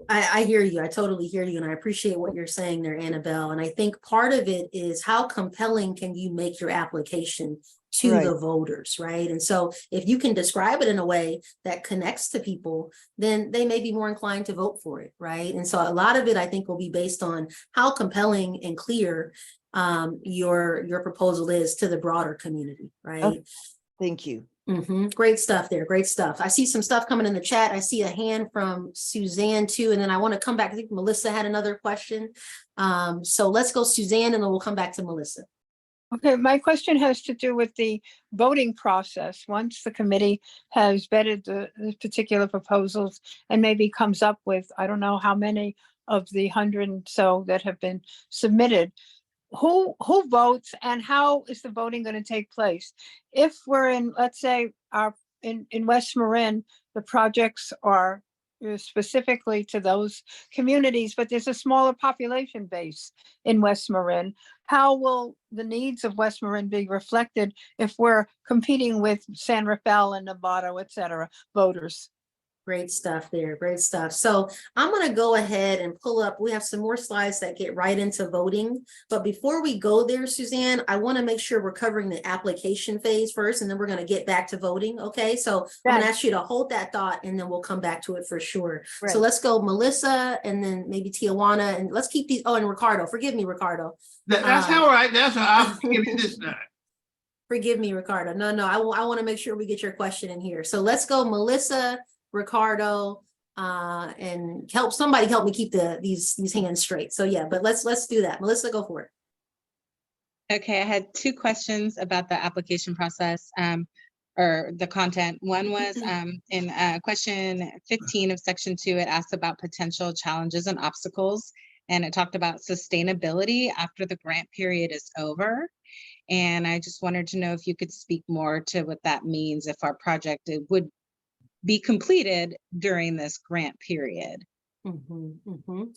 I hear you. I totally hear you. And I appreciate what you're saying there, Annabelle. And I think part of it is, how compelling can you make your application to the voters, right? And so if you can describe it in a way that connects to people, then they may be more inclined to vote for it, right? And so a lot of it, I think, will be based on how compelling and clear your proposal is to the broader community, right? Oh, thank you. Great stuff there. Great stuff. I see some stuff coming in the chat. I see a hand from Suzanne too. And then I want to come back. I think Melissa had another question. So let's go Suzanne, and then we'll come back to Melissa. Okay, my question has to do with the voting process. Once the committee has vetted the particular proposals and maybe comes up with, I don't know how many of the 100 and so that have been submitted, who votes, and how is the voting going to take place? If we're in, let's say, in West Marin, the projects are specifically to those communities, but there's a smaller population base in West Marin. How will the needs of West Marin be reflected if we're competing with San Rafael and Novato, et cetera, voters? Great stuff there. Great stuff. So I'm going to go ahead and pull up. We have some more slides that get right into voting. But before we go there, Suzanne, I want to make sure we're covering the application phase first, and then we're going to get back to voting. Okay. So I'm going to ask you to hold that thought, and then we'll come back to it for sure. So let's go Melissa, and then maybe Tijuana, and let's keep these. Oh, and Ricardo. Forgive me, Ricardo. That's all right. That's all right. I'll give you this time. Forgive me, Ricardo. No, I want to make sure we get your question in here. So let's go Melissa, Ricardo, and somebody help me keep these hands straight. So yeah, but let's do that. Melissa, go for it. Okay, I had two questions about the application process or the content. One was in question 15 of section 2, it asked about potential challenges and obstacles, and it talked about sustainability after the grant period is over. And I just wanted to know if you could speak more to what that means, if our project would be completed during this grant period.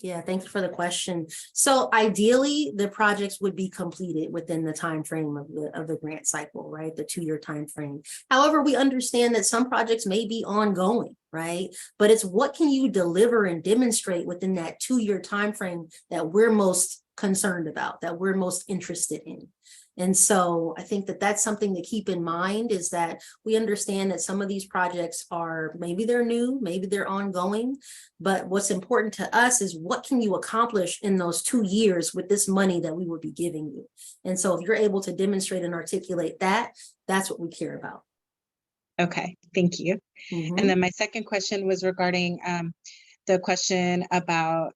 Yeah, thank you for the question. So ideally, the projects would be completed within the time frame of the grant cycle, right? The 2-year time frame. However, we understand that some projects may be ongoing, right? But it's what can you deliver and demonstrate within that 2-year time frame that we're most concerned about, that we're most interested in. And so I think that that's something to keep in mind, is that we understand that some of these projects are, maybe they're new, maybe they're ongoing, but what's important to us is what can you accomplish in those 2 years with this money that we will be giving you. And so if you're able to demonstrate and articulate that, that's what we care about. Okay, thank you. And then my second question was regarding the question about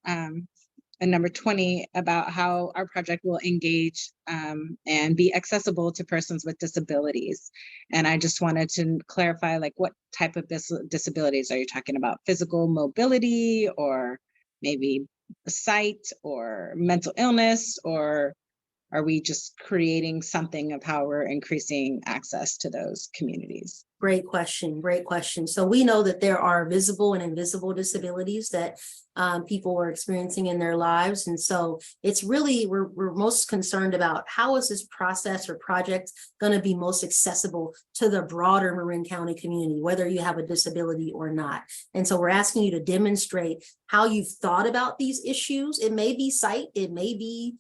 and number 20 about how our project will engage and be accessible to persons with disabilities. And I just wanted to clarify, like, what type of disabilities are you talking about? Physical mobility, or maybe sight, or mental illness, or are we just creating something of how we're increasing access to those communities? Great question. Great question. So we know that there are visible and invisible disabilities that people are experiencing in their lives. And so it's really, we're most concerned about how is this process or project going to be most accessible to the broader Marin County community, whether you have a disability or not. And so we're asking you to demonstrate how you've thought about these issues. It may be sight, it may be,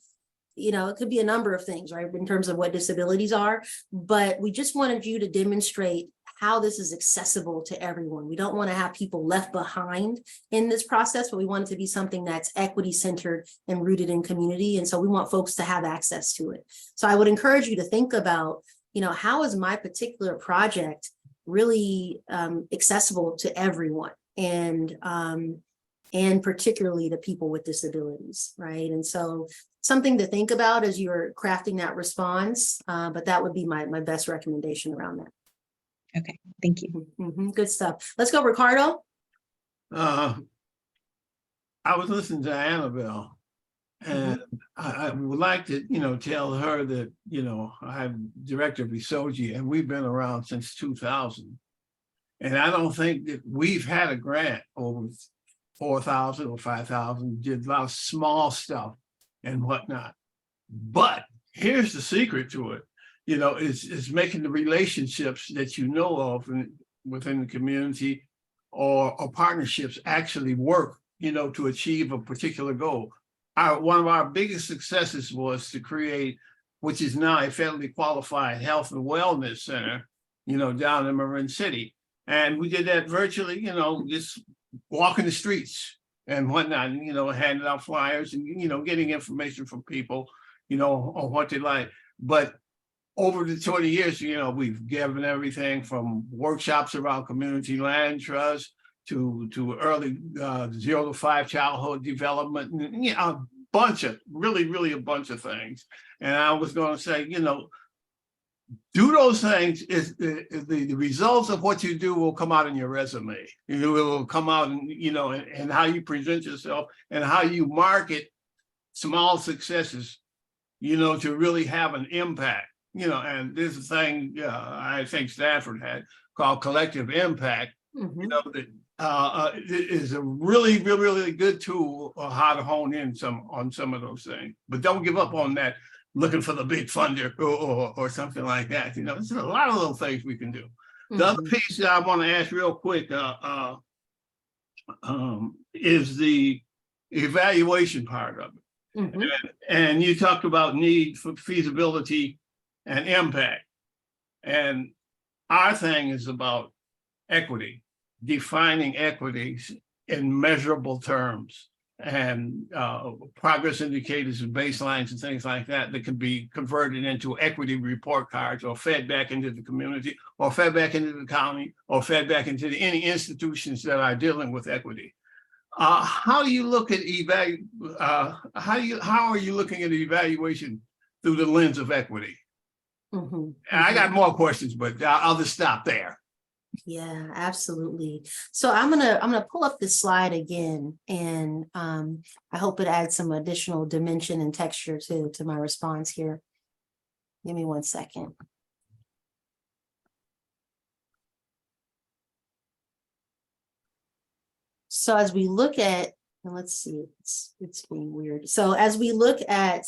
you know, it could be a number of things, right, in terms of what disabilities are, but we just wanted you to demonstrate how this is accessible to everyone. We don't want to have people left behind in this process, but we want it to be something that's equity centered and rooted in community. And so we want folks to have access to it. So I would encourage you to think about, you know, how is my particular project really accessible to everyone, and particularly to people with disabilities, right? And so something to think about as you're crafting that response, but that would be my best recommendation around that. Okay, thank you. Good stuff. Let's go, Ricardo. I was listening to Annabelle, and I would like to, you know, tell her that, you know, I'm director of ESOGI, and we've been around since 2000. And I don't think that we've had a grant over 4,000 or 5,000, did a lot of small stuff and whatnot. But here's the secret to it. You know, it's making the relationships that you know of within the community or partnerships actually work, you know, to achieve a particular goal. One of our biggest successes was to create, which is now a federally qualified health and wellness center, you know, down in Marin City. And we did that virtually, you know, just walking the streets and whatnot, you know, handing out flyers and, you know, getting information from people, you know, on what they like. But over the 20 years, you know, we've given everything from workshops around community land trust to early 0 to 5 childhood development, and, you know, a bunch of, really a bunch of things. And I was going to say, you know, do those things, is the results of what you do will come out in your resume. It will come out in, you know, and how you present yourself and how you market small successes, you know, to really have an impact. You know, and there's a thing I think Stanford had called collective impact. You know, that it is a really good tool on how to hone in on some of those things. But don't give up on that, looking for the big funder or something like that. You know, there's a lot of little things we can do. The other piece that I want to ask real quick is the evaluation part of it. And you talked about need for feasibility and impact. And our thing is about equity, defining equities in measurable terms, and progress indicators and baselines and things like that that can be converted into equity report cards or fed back into the community or fed back into the county or fed back into any institutions that are dealing with equity. How do you look at how are you looking at evaluation through the lens of equity? I got more questions, but I'll just stop there. Yeah, absolutely. So I'm gonna pull up this slide again, and I hope it adds some additional dimension and texture to my response here. Give me 1 second. So as we look at, and let's see, it's being weird. So as we look at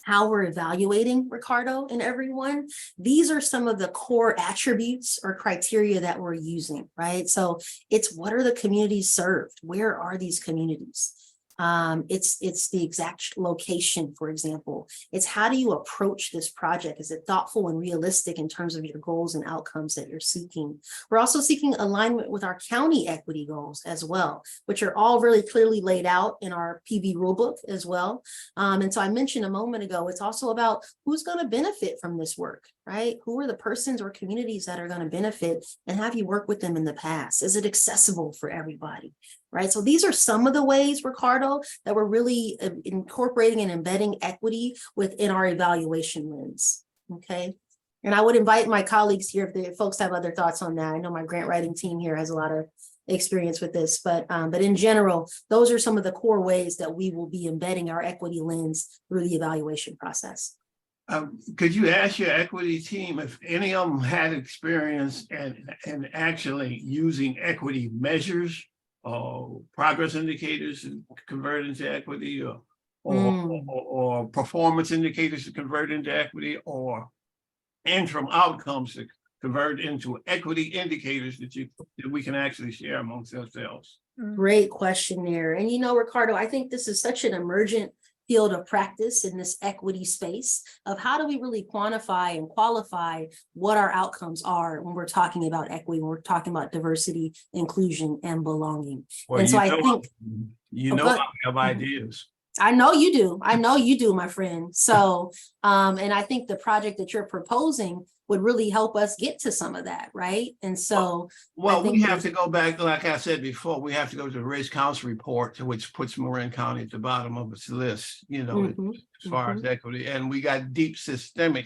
how we're evaluating Ricardo and everyone, these are some of the core attributes or criteria that we're using, right? So it's, what are the communities served? Where are these communities? It's the exact location, for example. It's how do you approach this project? Is it thoughtful and realistic in terms of your goals and outcomes that you're seeking? We're also seeking alignment with our county equity goals as well, which are all really clearly laid out in our PV rulebook as well. And so I mentioned a moment ago, it's also about who's going to benefit from this work, right? Who are the persons or communities that are going to benefit, and have you worked with them in the past? Is it accessible for everybody, right? So these are some of the ways, Ricardo, that we're really incorporating and embedding equity within our evaluation lens, okay? And I would invite my colleagues here, if the folks have other thoughts on that. I know my grant writing team here has a lot of experience with this, but in general, those are some of the core ways that we will be embedding our equity lens through the evaluation process. Could you ask your equity team if any of them had experience and actually using equity measures or progress indicators to convert into equity, or performance indicators to convert into equity, or interim outcomes to convert into equity indicators that we can actually share amongst ourselves? Great question there. And Ricardo, I think this is such an emergent field of practice in this equity space of how do we really quantify and qualify what our outcomes are when we're talking about equity, when we're talking about diversity, inclusion, and belonging. Well, and so I think I have ideas. I know you do. I know you do, my friend. So, and I think the project that you're proposing would really help us get to some of that, right? And so, well, we have to go back, like I said before, we have to go to the Race Council report, which puts Marin County at the bottom of its list, as far as equity. And we got deep systemic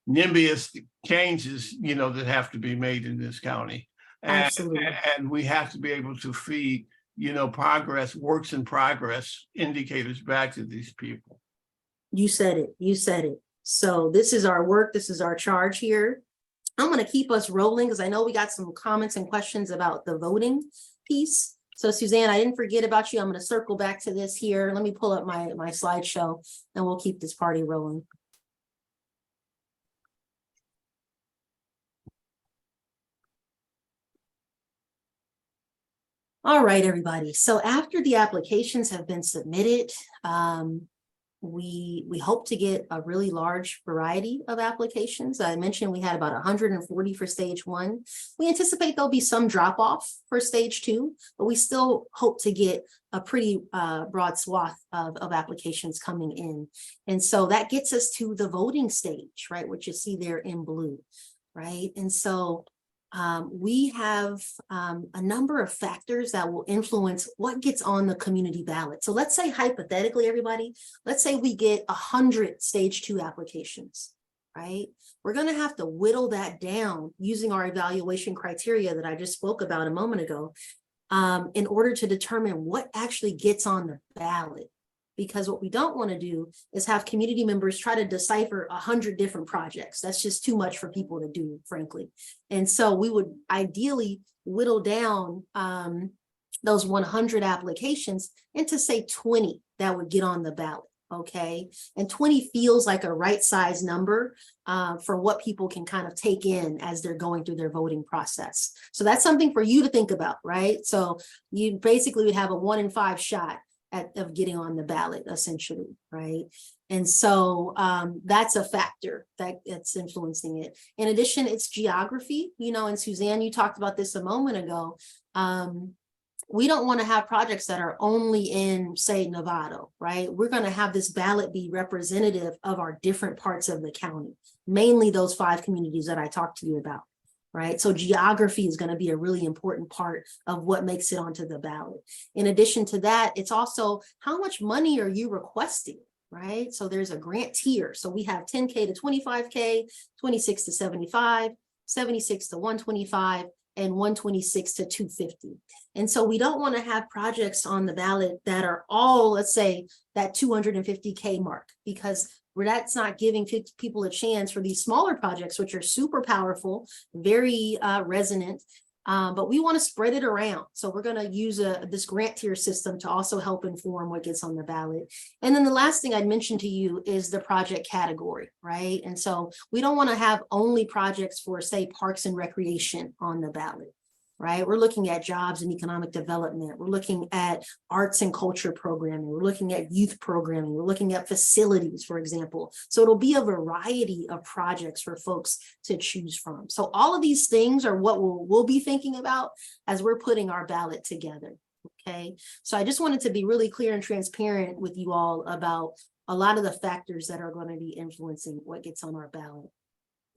NIMBYist changes, that have to be made in this county. Absolutely. And we have to be able to feed progress, works in progress indicators back to these people. You said it. You said it. So this is our work. This is our charge here. I'm going to keep us rolling because I know we got some comments and questions about the voting piece. So Suzanne, I didn't forget about you. I'm going to circle back to this here. Let me pull up my slideshow and we'll keep this party rolling. All right, everybody. So after the applications have been submitted, we hope to get a really large variety of applications. I mentioned we had about 140 for stage 1. We anticipate there'll be some drop off for stage 2, but we still hope to get a pretty broad swath of applications coming in. And so that gets us to the voting stage, right? Which you see there in blue, right? And so we have a number of factors that will influence what gets on the community ballot. So let's say hypothetically, everybody, let's say we get 100 stage 2 applications, right? We're going to have to whittle that down using our evaluation criteria that I just spoke about a moment ago in order to determine what actually gets on the ballot. Because what we don't want to do is have community members try to decipher 100 different projects. That's just too much for people to do, frankly. And so we would ideally whittle down those 100 applications into, say, 20 that would get on the ballot, okay? And 20 feels like a right size number for what people can kind of take in as they're going through their voting process. So that's something for you to think about, right? So you basically would have a 1 in 5 shot of getting on the ballot, essentially, right? And so that's a factor that's influencing it. In addition, it's geography, and Suzanne, you talked about this a moment ago. We don't want to have projects that are only in, say, Novato, right? We're going to have this ballot be representative of our different parts of the county, mainly those 5 communities that I talked to you about. Right. So geography is going to be a really important part of what makes it onto the ballot. In addition to that, it's also how much money are you requesting? Right. So there's a grant tier. So we have 10K to 25K, 26 to 75, 76 to 125, and 126 to 250. And so we don't want to have projects on the ballot that are all, let's say, that 250K mark, because that's not giving people a chance for these smaller projects, which are super powerful, very resonant, but we want to spread it around. So we're going to use this grant tier system to also help inform what gets on the ballot. And then the last thing I'd mention to you is the project category, right? And so we don't want to have only projects for, say, parks and recreation on the ballot. Right? We're looking at jobs and economic development. We're looking at arts and culture programming. We're looking at youth programming. We're looking at facilities, for example. So it'll be a variety of projects for folks to choose from. So all of these things are what we'll be thinking about as we're putting our ballot together. Okay. So I just wanted to be really clear and transparent with you all about a lot of the factors that are going to be influencing what gets on our ballot.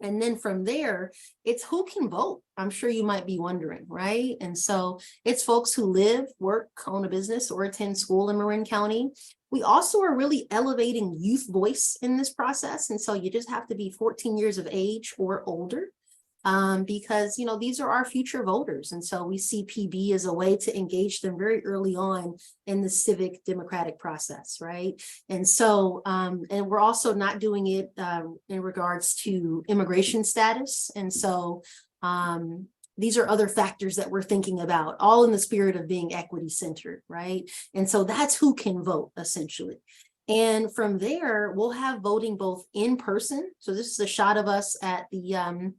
And then from there, it's who can vote. I'm sure you might be wondering, right? And so it's folks who live, work, own a business, or attend school in Marin County. We also are really elevating youth voice in this process. And so you just have to be 14 years of age or older. Because, you know, these are our future voters. And so we see PB as a way to engage them very early on in the civic democratic process, right? And so, and we're also not doing it in regards to immigration status. And so these are other factors that we're thinking about, all in the spirit of being equity centered, right? And so that's who can vote, essentially. And from there, we'll have voting both in person. So this is a shot of us at the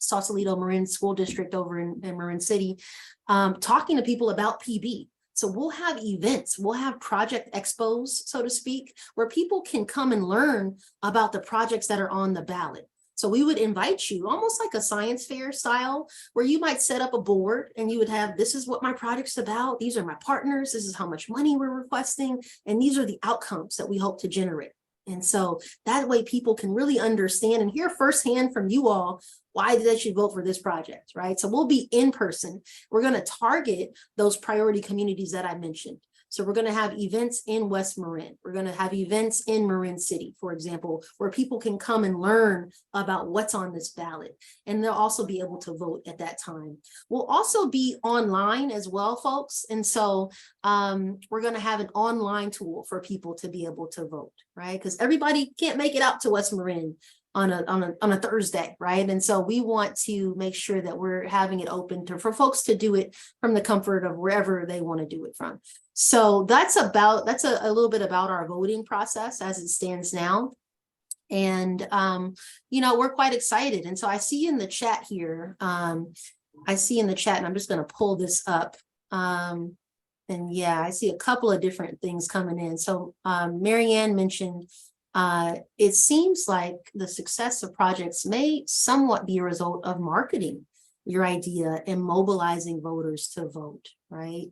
Sausalito Marin School District over in Marin City, talking to people about PB. So we'll have events, we'll have project expos, so to speak, where people can come and learn about the projects that are on the ballot. So we would invite you, almost like a science fair style, where you might set up a board and you would have, this is what my project's about, these are my partners, this is how much money we're requesting, and these are the outcomes that we hope to generate. And so that way people can really understand and hear firsthand from you all why they should vote for this project, right? So we'll be in person. We're going to target those priority communities that I mentioned. So we're going to have events in West Marin. We're going to have events in Marin City, for example, where people can come and learn about what's on this ballot. And they'll also be able to vote at that time. We'll also be online as well, folks. And so we're going to have an online tool for people to be able to vote, right? Because everybody can't make it out to West Marin on a Thursday, right? And so we want to make sure that we're having it open for folks to do it from the comfort of wherever they want to do it from. So that's a little bit about our voting process as it stands now. And, you know, we're quite excited. And so I see in the chat here, and I'm just going to pull this up. And yeah, I see a couple of different things coming in. So Marianne mentioned it seems like the success of projects may somewhat be a result of marketing your idea and mobilizing voters to vote, right?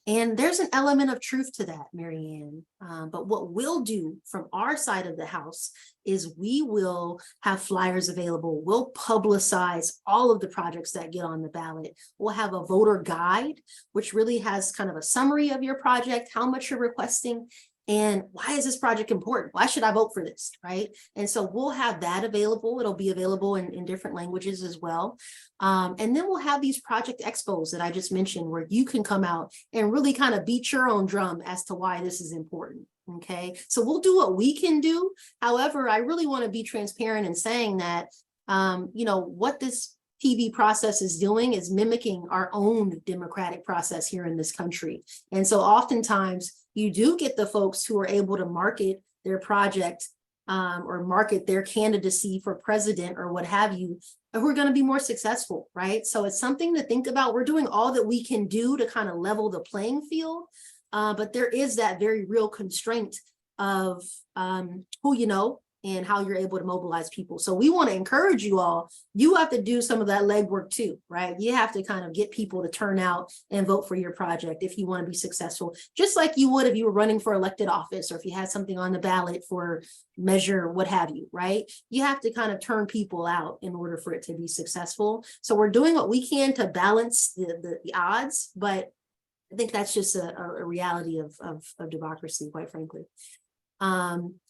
And there's an element of truth to that, Marianne. But what we'll do from our side of the house is we will have flyers available. We'll publicize all of the projects that get on the ballot. We'll have a voter guide, which really has kind of a summary of your project, how much you're requesting, and why is this project important? Why should I vote for this, right? And so we'll have that available. It'll be available in different languages as well. And then we'll have these project expos that I just mentioned where you can come out and really kind of beat your own drum as to why this is important, okay? So we'll do what we can do. However, I really want to be transparent in saying that, you know, what this PB process is doing is mimicking our own democratic process here in this country. And so oftentimes you do get the folks who are able to market their project or market their candidacy for president or what have you, who are going to be more successful, right? So it's something to think about. We're doing all that we can do to kind of level the playing field, but there is that very real constraint of who you know and how you're able to mobilize people. So we want to encourage you all. You have to do some of that legwork too, right? You have to kind of get people to turn out and vote for your project if you want to be successful, just like you would if you were running for elected office or if you had something on the ballot for measure, what have you, right? You have to kind of turn people out in order for it to be successful. So we're doing what we can to balance the odds, but I think that's just a reality of democracy, quite frankly.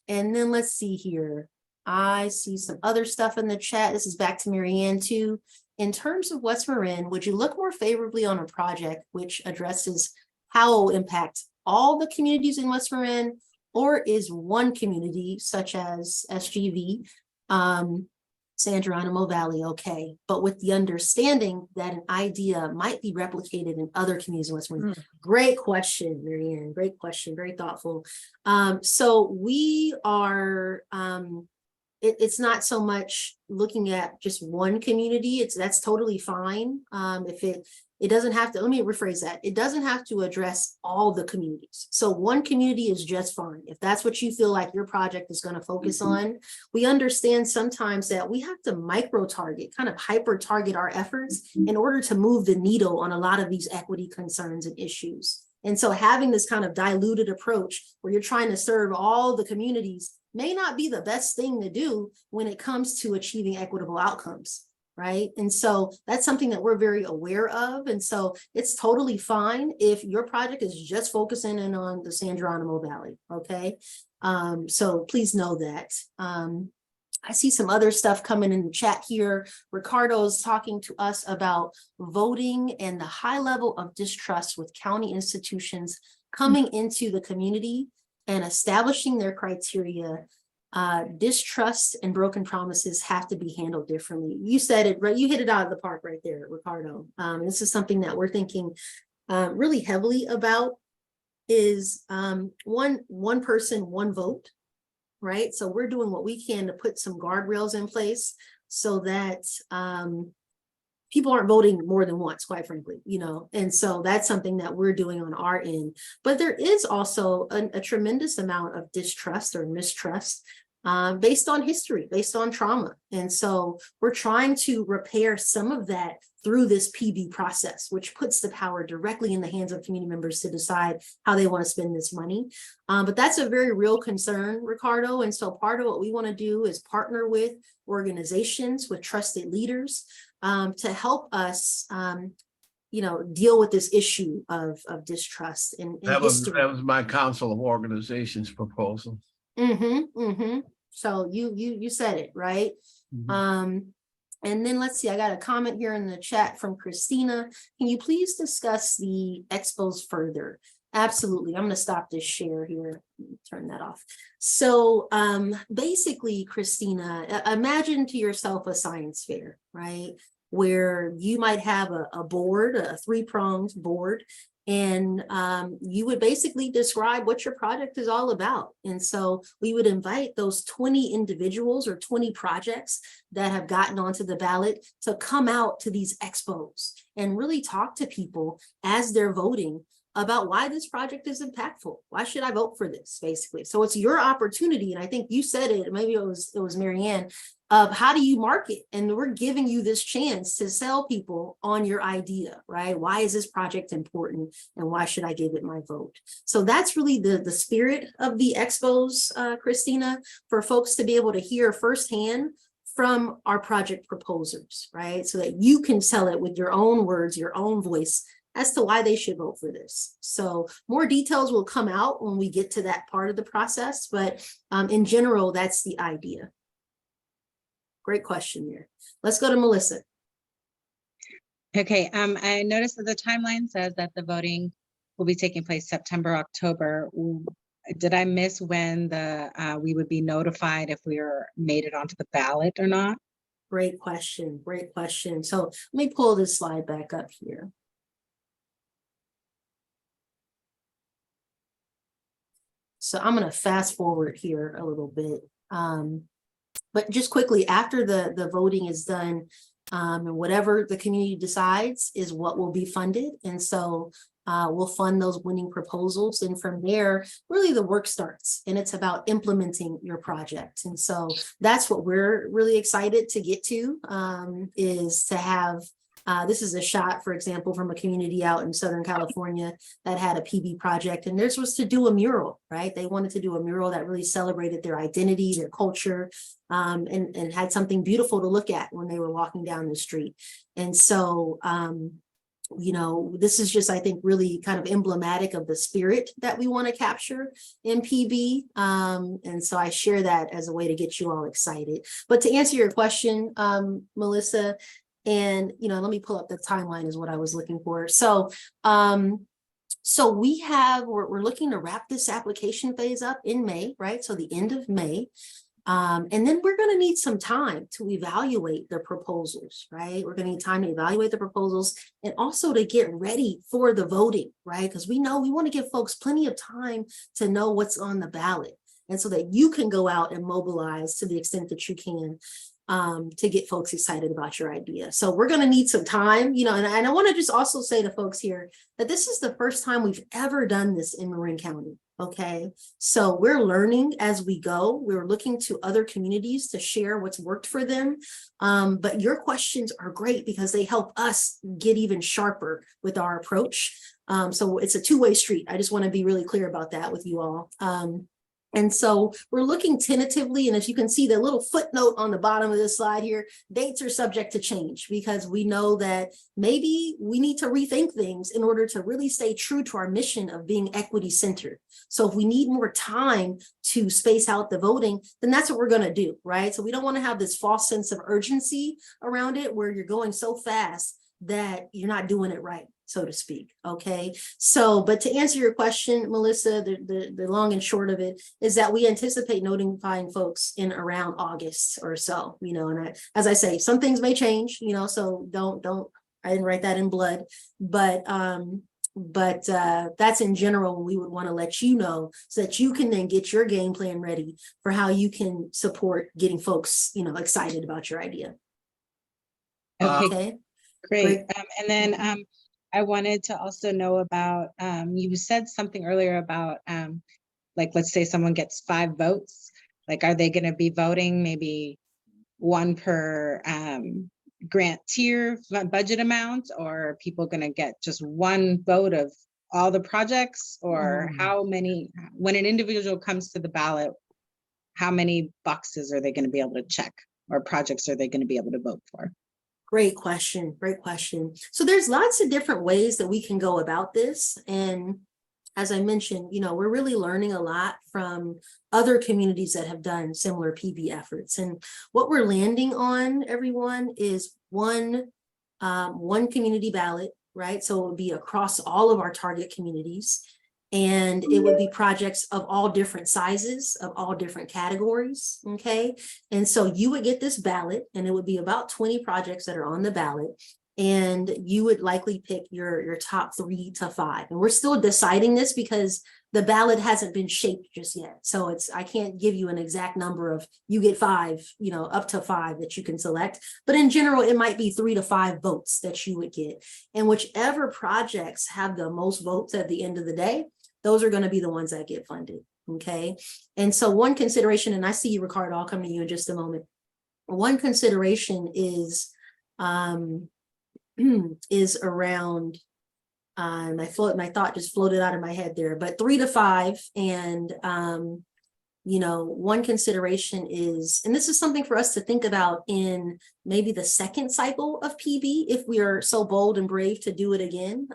And then let's see here. I see some other stuff in the chat. This is back to Marianne too. In terms of West Marin, would you look more favorably on a project which addresses how it will impact all the communities in West Marin, or is one community such as SGV, San Geronimo Valley, okay, but with the understanding that an idea might be replicated in other communities in West Marin? Great question, Marianne, great question, very thoughtful. So we are, it's not so much looking at just one community, that's totally fine. If it doesn't have to, let me rephrase that. It doesn't have to address all the communities. So one community is just fine. If that's what you feel like your project is going to focus on, we understand sometimes that we have to micro-target, kind of hyper-target our efforts in order to move the needle on a lot of these equity concerns and issues. And so having this kind of diluted approach where you're trying to serve all the communities may not be the best thing to do when it comes to achieving equitable outcomes, right? And so that's something that we're very aware of. And so it's totally fine if your project is just focusing in on the San Geronimo Valley, okay? So please know that. I see some other stuff coming in the chat here. Ricardo's talking to us about voting and the high level of distrust with county institutions coming into the community and establishing their criteria. Distrust and broken promises have to be handled differently. You said it, right? You hit it out of the park right there, Ricardo. This is something that we're thinking really heavily about is one person, one vote. Right. So we're doing what we can to put some guardrails in place so that people aren't voting more than once, quite frankly, you know, and so that's something that we're doing on our end. But there is also a tremendous amount of distrust or mistrust based on history, based on trauma. And so we're trying to repair some of that through this PB process, which puts the power directly in the hands of community members to decide how they want to spend this money. But that's a very real concern, Ricardo. And so part of what we want to do is partner with organizations, with trusted leaders to help us, you know, deal with this issue of distrust and history. That was my Council of Organizations proposal. So you said it, right? And then let's see, I got a comment here in the chat from Christina. Can you please discuss the expos further? Absolutely. I'm going to stop this share here. Turn that off. So basically, Christina, imagine to yourself a science fair, right? Where you might have a board, a three-pronged board, and you would basically describe what your project is all about. And so we would invite those 20 individuals or 20 projects that have gotten onto the ballot to come out to these expos and really talk to people as they're voting about why this project is impactful. Why should I vote for this, basically? So it's your opportunity, and I think you said it, maybe it was Marianne, of how do you market? And we're giving you this chance to sell people on your idea, right? Why is this project important and why should I give it my vote? So that's really the spirit of the expos, Christina, for folks to be able to hear firsthand from our project proposers, right? So that you can sell it with your own words, your own voice as to why they should vote for this. So more details will come out when we get to that part of the process, but in general, that's the idea. Great question here. Let's go to Melissa. Okay, I noticed that the timeline says that the voting will be taking place September, October. Did I miss when we would be notified if we made it onto the ballot or not? Great question, great question. So let me pull this slide back up here. So I'm going to fast forward here a little bit. But just quickly, after the voting is done, and whatever the community decides is what will be funded. And so we'll fund those winning proposals. And from there, really the work starts, and it's about implementing your project. And so that's what we're really excited to get to, is to have, this is a shot, for example, from a community out in Southern California that had a PB project, and theirs was to do a mural, right? They wanted to do a mural that really celebrated their identity, their culture, and had something beautiful to look at when they were walking down the street. And so, you know, this is just, I think, really kind of emblematic of the spirit that we want to capture in PB. And so I share that as a way to get you all excited. But to answer your question, Melissa, and, you know, let me pull up the timeline is what I was looking for. So, so we're looking to wrap this application phase up in May, right? So the end of May. And then we're going to need some time to evaluate the proposals, right? We're going to need time to evaluate the proposals and also to get ready for the voting, right? Because we know we want to give folks plenty of time to know what's on the ballot, and so that you can go out and mobilize to the extent that you can, to get folks excited about your idea. So we're going to need some time, you know, and I want to just also say to folks here that this is the first time we've ever done this in Marin County. Okay, so we're learning as we go. We're looking to other communities to share what's worked for them. But your questions are great because they help us get even sharper with our approach. So it's a two-way street. I just want to be really clear about that with you all. And so we're looking tentatively, and as you can see, the little footnote on the bottom of this slide here, dates are subject to change because we know that maybe we need to rethink things in order to really stay true to our mission of being equity centered. So if we need more time to space out the voting, then that's what we're going to do, right? So we don't want to have this false sense of urgency around it where you're going so fast that you're not doing it right, so to speak. Okay. So, but to answer your question, Melissa, the long and short of it is that we anticipate notifying folks in around August or so, you know, and as I say, some things may change, you know, so I didn't write that in blood, but that's in general, we would want to let you know so that you can then get your game plan ready for how you can support getting folks, you know, excited about your idea. Okay. Great. And then I wanted to also know about, you said something earlier about, like, let's say someone gets 5 votes, like, are they going to be voting maybe 1 per grant tier budget amount, or are people going to get just 1 vote of all the projects, or how many, when an individual comes to the ballot, how many boxes are they going to be able to check, or projects are they going to be able to vote for? Great question. Great question. So there's lots of different ways that we can go about this. And as I mentioned, you know, we're really learning a lot from other communities that have done similar PB efforts. And what we're landing on, everyone, is one community ballot, right? So it would be across all of our target communities. And it would be projects of all different sizes, of all different categories, okay? And so you would get this ballot, and it would be about 20 projects that are on the ballot, and you would likely pick your top 3 to 5. And we're still deciding this because the ballot hasn't been shaped just yet. So I can't give you an exact number of you get 5, you know, up to 5 that you can select. But in general, it might be 3 to 5 votes that you would get. And whichever projects have the most votes at the end of the day, those are going to be the ones that get funded. Okay. And so one consideration, and I see you, Ricardo, I'll come to you in just a moment. One consideration is around, my thought just floated out of my head there, but 3 to 5. And, you know, one consideration is, and this is something for us to think about in maybe the second cycle of PB, if we are so bold and brave to do it again.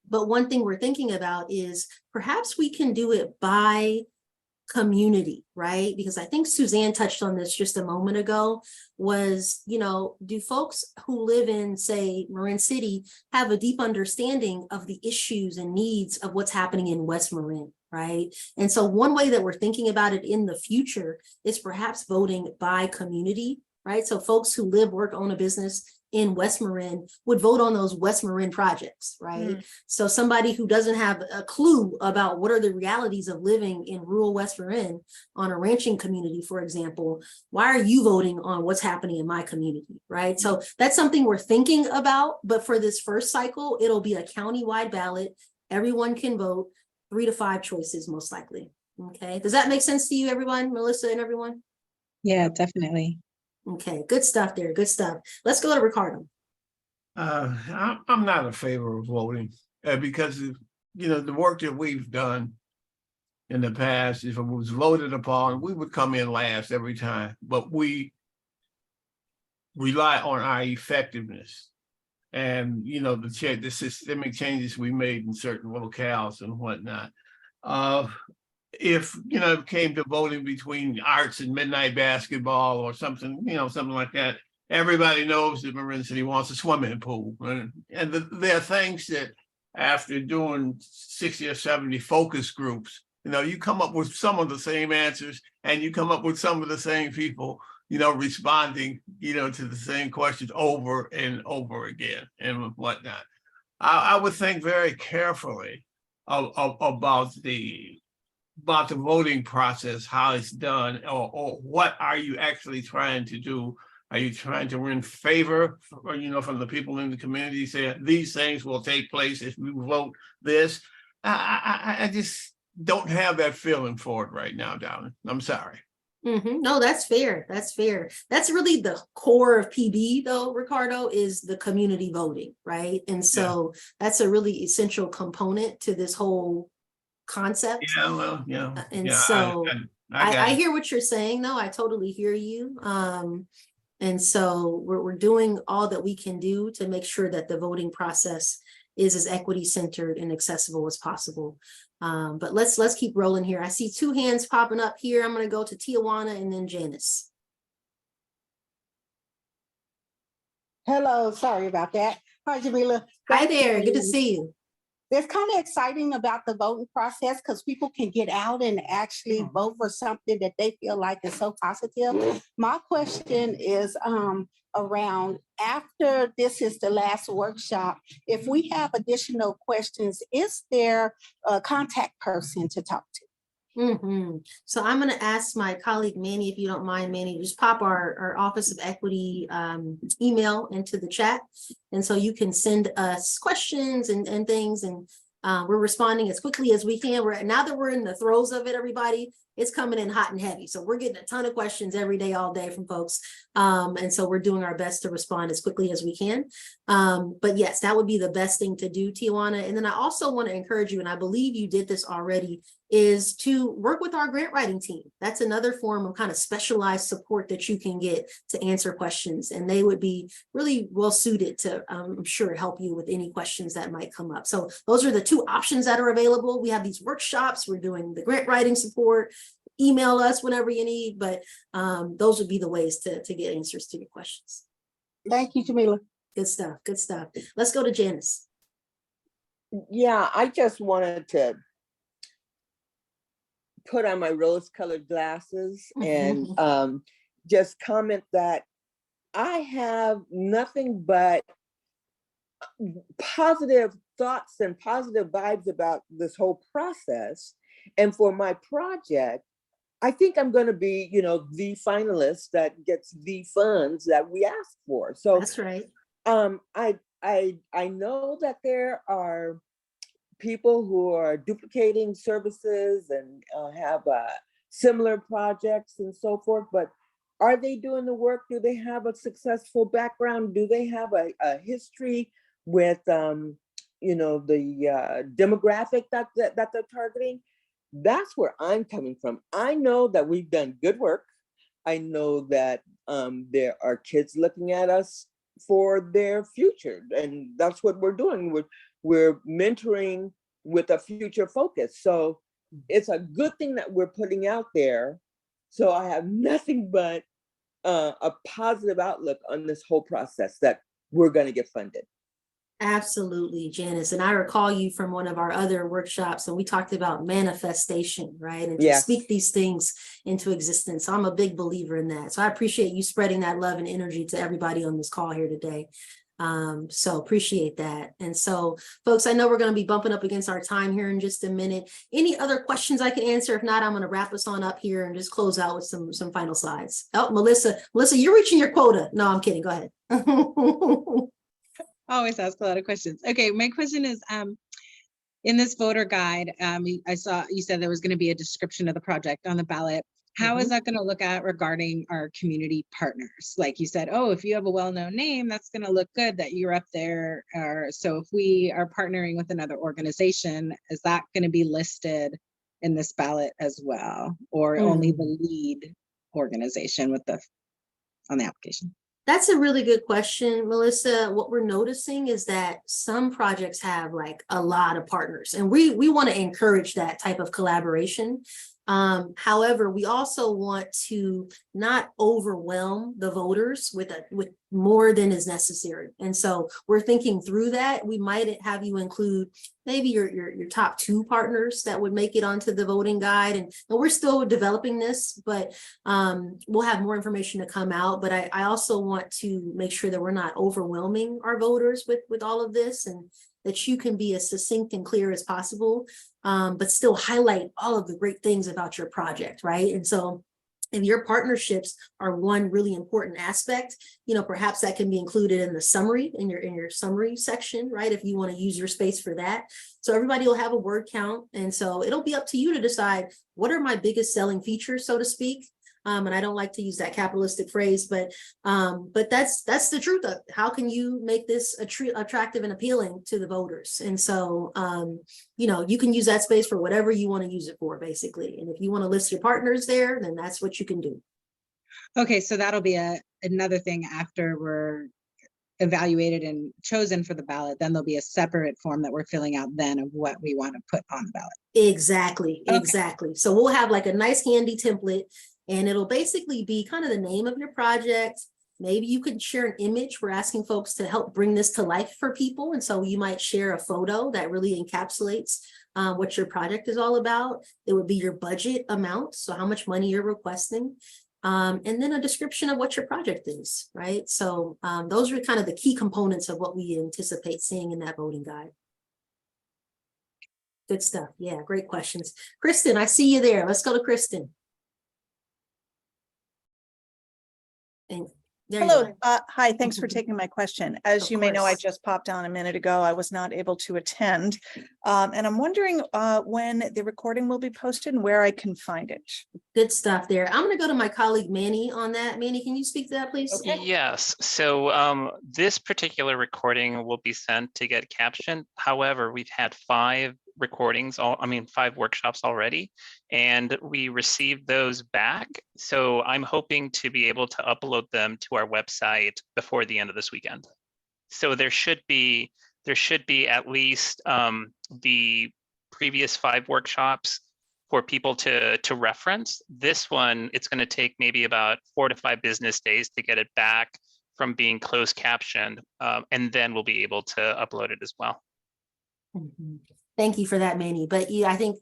But one thing we're thinking about is perhaps we can do it by community, right? Because I think Suzanne touched on this just a moment ago, was, you know, do folks who live in, say, Marin City have a deep understanding of the issues and needs of what's happening in West Marin, right? And so one way that we're thinking about it in the future is perhaps voting by community, right? So folks who live, work, own a business in West Marin would vote on those West Marin projects, right? So somebody who doesn't have a clue about what are the realities of living in rural West Marin on a ranching community, for example, why are you voting on what's happening in my community, right? So that's something we're thinking about, but for this first cycle, it'll be a county-wide ballot. Everyone can vote, 3 to 5 choices, most likely. Okay, does that make sense to you, everyone, Melissa and everyone? Yeah, definitely. Okay, good stuff there, good stuff. Let's go to Ricardo. I'm not in favor of voting because, you know, the work that we've done in the past, if it was voted upon, we would come in last every time, but we rely on our effectiveness and, you know, the systemic changes we made in certain locales and whatnot. If, you know, it came to voting between arts and midnight basketball or something, you know, something like that, everybody knows that Marin City wants a swimming pool. And there are things that after doing 60 or 70 focus groups, you know, you come up with some of the same answers and you come up with some of the same people, you know, responding, you know, to the same questions over and over again and whatnot. I would think very carefully about the voting process, how it's done, or what are you actually trying to do? Are you trying to win favor, you know, from the people in the community, say these things will take place if we vote this? I just don't have that feeling for it right now, Downing. I'm sorry. No, that's fair. That's fair. That's really the core of PB, though, Ricardo, is the community voting, right? And so that's a really essential component to this whole concept. Yeah, well, yeah. And yeah, so I got I it. hear what you're saying, though. I totally hear you. And so we're doing all that we can do to make sure that the voting process is as equity centered and accessible as possible. But let's keep rolling here. I see 2 hands popping up here. I'm gonna go to Tijuana and then Janice. Hello, sorry about that. Hi, Jamila. Hi Thank you there, for good to your- see you. It's kind of exciting about the voting process because people can get out and actually vote for something that they feel like is so positive. My question is around after this is the last workshop, if we have additional questions, is there a contact person to talk to? So I'm going to ask my colleague Manny, if you don't mind, Manny, just pop our Office of Equity email into the chat. And so you can send us questions and things, and we're responding as quickly as we can. Now that we're in the throes of it, everybody, it's coming in hot and heavy. So we're getting a ton of questions every day, all day from folks. And so we're doing our best to respond as quickly as we can. But yes, that would be the best thing to do, Tijuana. And then I also want to encourage you, and I believe you did this already, is to work with our grant writing team. That's another form of kind of specialized support that you can get to answer questions. And they would be really well suited to, I'm sure, help you with any questions that might come up. So those are the 2 options that are available. We have these workshops. We're doing the grant writing support. Email us whenever you need, but those would be the ways to get answers to your questions. Thank you, Jamila. Good stuff. Good stuff. Let's go to Janice. Yeah, I just wanted to put on my rose-colored glasses and just comment that I have nothing but positive thoughts and positive vibes about this whole process. And for my project, I think I'm going to be, the finalist that gets the funds that we asked for. So that's right. I know that there are people who are duplicating services and have similar projects and so forth, but are they doing the work? Do they have a successful background? Do they have a history with, the demographic that they're targeting? That's where I'm coming from. I know that we've done good work. I know that there are kids looking at us for their future, and that's what we're doing. We're mentoring with a future focus. So it's a good thing that we're putting out there. So I have nothing but a positive outlook on this whole process that we're going to get funded. Absolutely, Janice. And I recall you from one of our other workshops, and we talked about manifestation, right? And to speak these things into existence. So I'm a big believer in that. So I appreciate you spreading that love and energy to everybody on this call here today. So appreciate that. And so, folks, I know we're going to be bumping up against our time here in just a minute. Any other questions I can answer? If not, I'm going to wrap us on up here and just close out with some final slides. Oh, Melissa, you're reaching your quota. No, I'm kidding. Go ahead. Always ask a lot of questions. Okay, my question is, in this voter guide, I saw you said there was going to be a description of the project on the ballot. How is that going to look at regarding our community partners? Like you said, oh, if you have a well-known name, that's going to look good that you're up there. So if we are partnering with another organization, is that going to be listed in this ballot as well, or only the lead organization on the application? That's a really good question, Melissa. What we're noticing is that some projects have like a lot of partners, and we want to encourage that type of collaboration. However, we also want to not overwhelm the voters with more than is necessary. And so we're thinking through that. We might have you include maybe your top 2 partners that would make it onto the voting guide. And we're still developing this, but we'll have more information to come out. But I also want to make sure that we're not overwhelming our voters with all of this, and that you can be as succinct and clear as possible, but still highlight all of the great things about your project, right? And so if your partnerships are one really important aspect, perhaps that can be included in the summary, in your summary section, right? If you want to use your space for that. So everybody will have a word count. And so it'll be up to you to decide, what are my biggest selling features, so to speak? And I don't like to use that capitalistic phrase, but that's the truth of it. How can you make this attractive and appealing to the voters? And so, you know, you can use that space for whatever you want to use it for, basically. And if you want to list your partners there, then that's what you can do. Okay, so that'll be another thing after we're evaluated and chosen for the ballot. Then there'll be a separate form that we're filling out then of what we want to put on the ballot. Exactly, exactly. So we'll have like a nice handy template, and it'll basically be kind of the name of your project. Maybe you could share an image. We're asking folks to help bring this to life for people. And so you might share a photo that really encapsulates what your project is all about. It would be your budget amount, so how much money you're requesting. And then a description of what your project is, right? So those are kind of the key components of what we anticipate seeing in that voting guide. Good stuff. Yeah, great questions. Kristen, I see you there. Let's go to Kristen. And there you Hello. are. Hi, thanks for taking my question. As Of you may know, I course. just popped on a minute ago. I was not able to attend. And I'm wondering when the recording will be posted and where I can find it. Good stuff there. I'm going to go to my colleague Manny on that. Manny, can you speak to that, please? Yes, so this particular recording will be sent to get captioned. However, we've had 5 recordings, 5 workshops already, and we received those back. So I'm hoping to be able to upload them to our website before the end of this weekend. So there should be at least the previous 5 workshops for people to reference. This one, it's going to take maybe about 4 to 5 business days to get it back from being closed captioned, and then we'll be able to upload it as well. Mhm. Thank you for that, Manny. But yeah, I think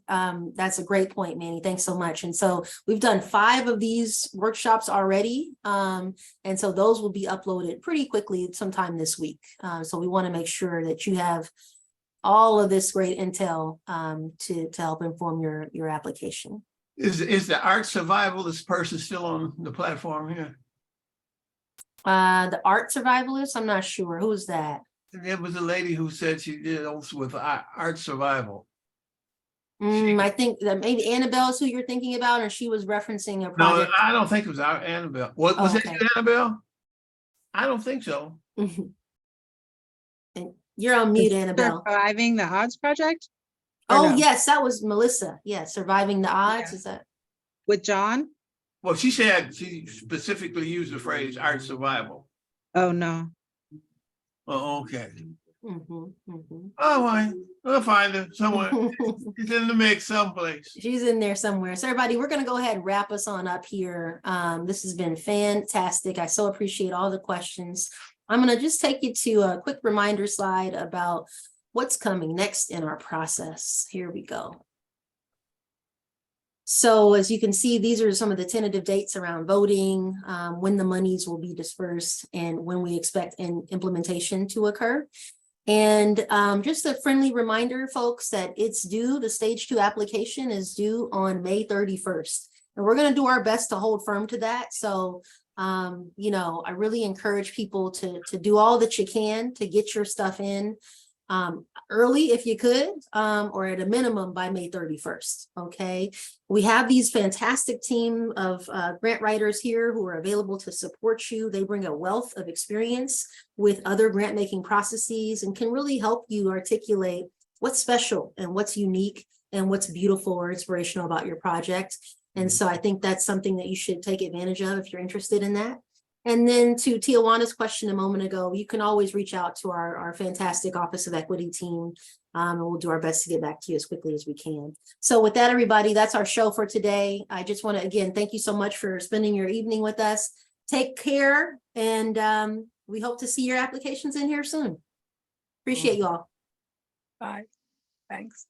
that's a great point, Manny. Thanks so much. And so we've done 5 of these workshops already. And so those will be uploaded pretty quickly sometime this week. So we want to make sure that you have all of this great intel to help inform your application. Is the art survivalist person still on the platform here? The art survivalist, I'm not sure. Who is that? There was a lady who said she did also with art survival. I think that maybe Annabelle is who you're thinking about, and she was referencing a No, project. I don't think it was our Annabelle. Was it okay. you, Annabelle? I don't think so. And you're on mute, Annabelle. Surviving the Odds Project? Oh, no? yes, that was Melissa. Yeah, Surviving the Odds. Yeah. Is that? With John? Well, she said she specifically used the phrase art survival. Oh, no. Oh, okay. Mm-hmm. Oh, well, we'll find her somewhere. She's in the mix someplace. She's in there somewhere. So everybody, we're going to go ahead and wrap us on up here. This has been fantastic. I so appreciate all the questions. I'm going to just take you to a quick reminder slide about what's coming next in our process. Here we go. So as you can see, these are some of the tentative dates around voting, when the monies will be dispersed, and when we expect implementation to occur. And just a friendly reminder, folks, that it's due, the stage 2 application is due on May 31st. And we're going to do our best to hold firm to that. So, you know, I really encourage people to do all that you can to get your stuff in early if you could, or at a minimum by May 31st. Okay. We have these fantastic team of grant writers here who are available to support you. They bring a wealth of experience with other grant making processes and can really help you articulate what's special and what's unique and what's beautiful or inspirational about your project. And so I think that's something that you should take advantage of if you're interested in that. And then to Tijuana's question a moment ago, you can always reach out to our fantastic Office of Equity team, and we'll do our best to get back to you as quickly as we can. So with that, everybody, that's our show for today. I just want to, again, thank you so much for spending your evening with us. Take care, and we hope to see your applications in here soon. Appreciate you all. Bye. Thanks.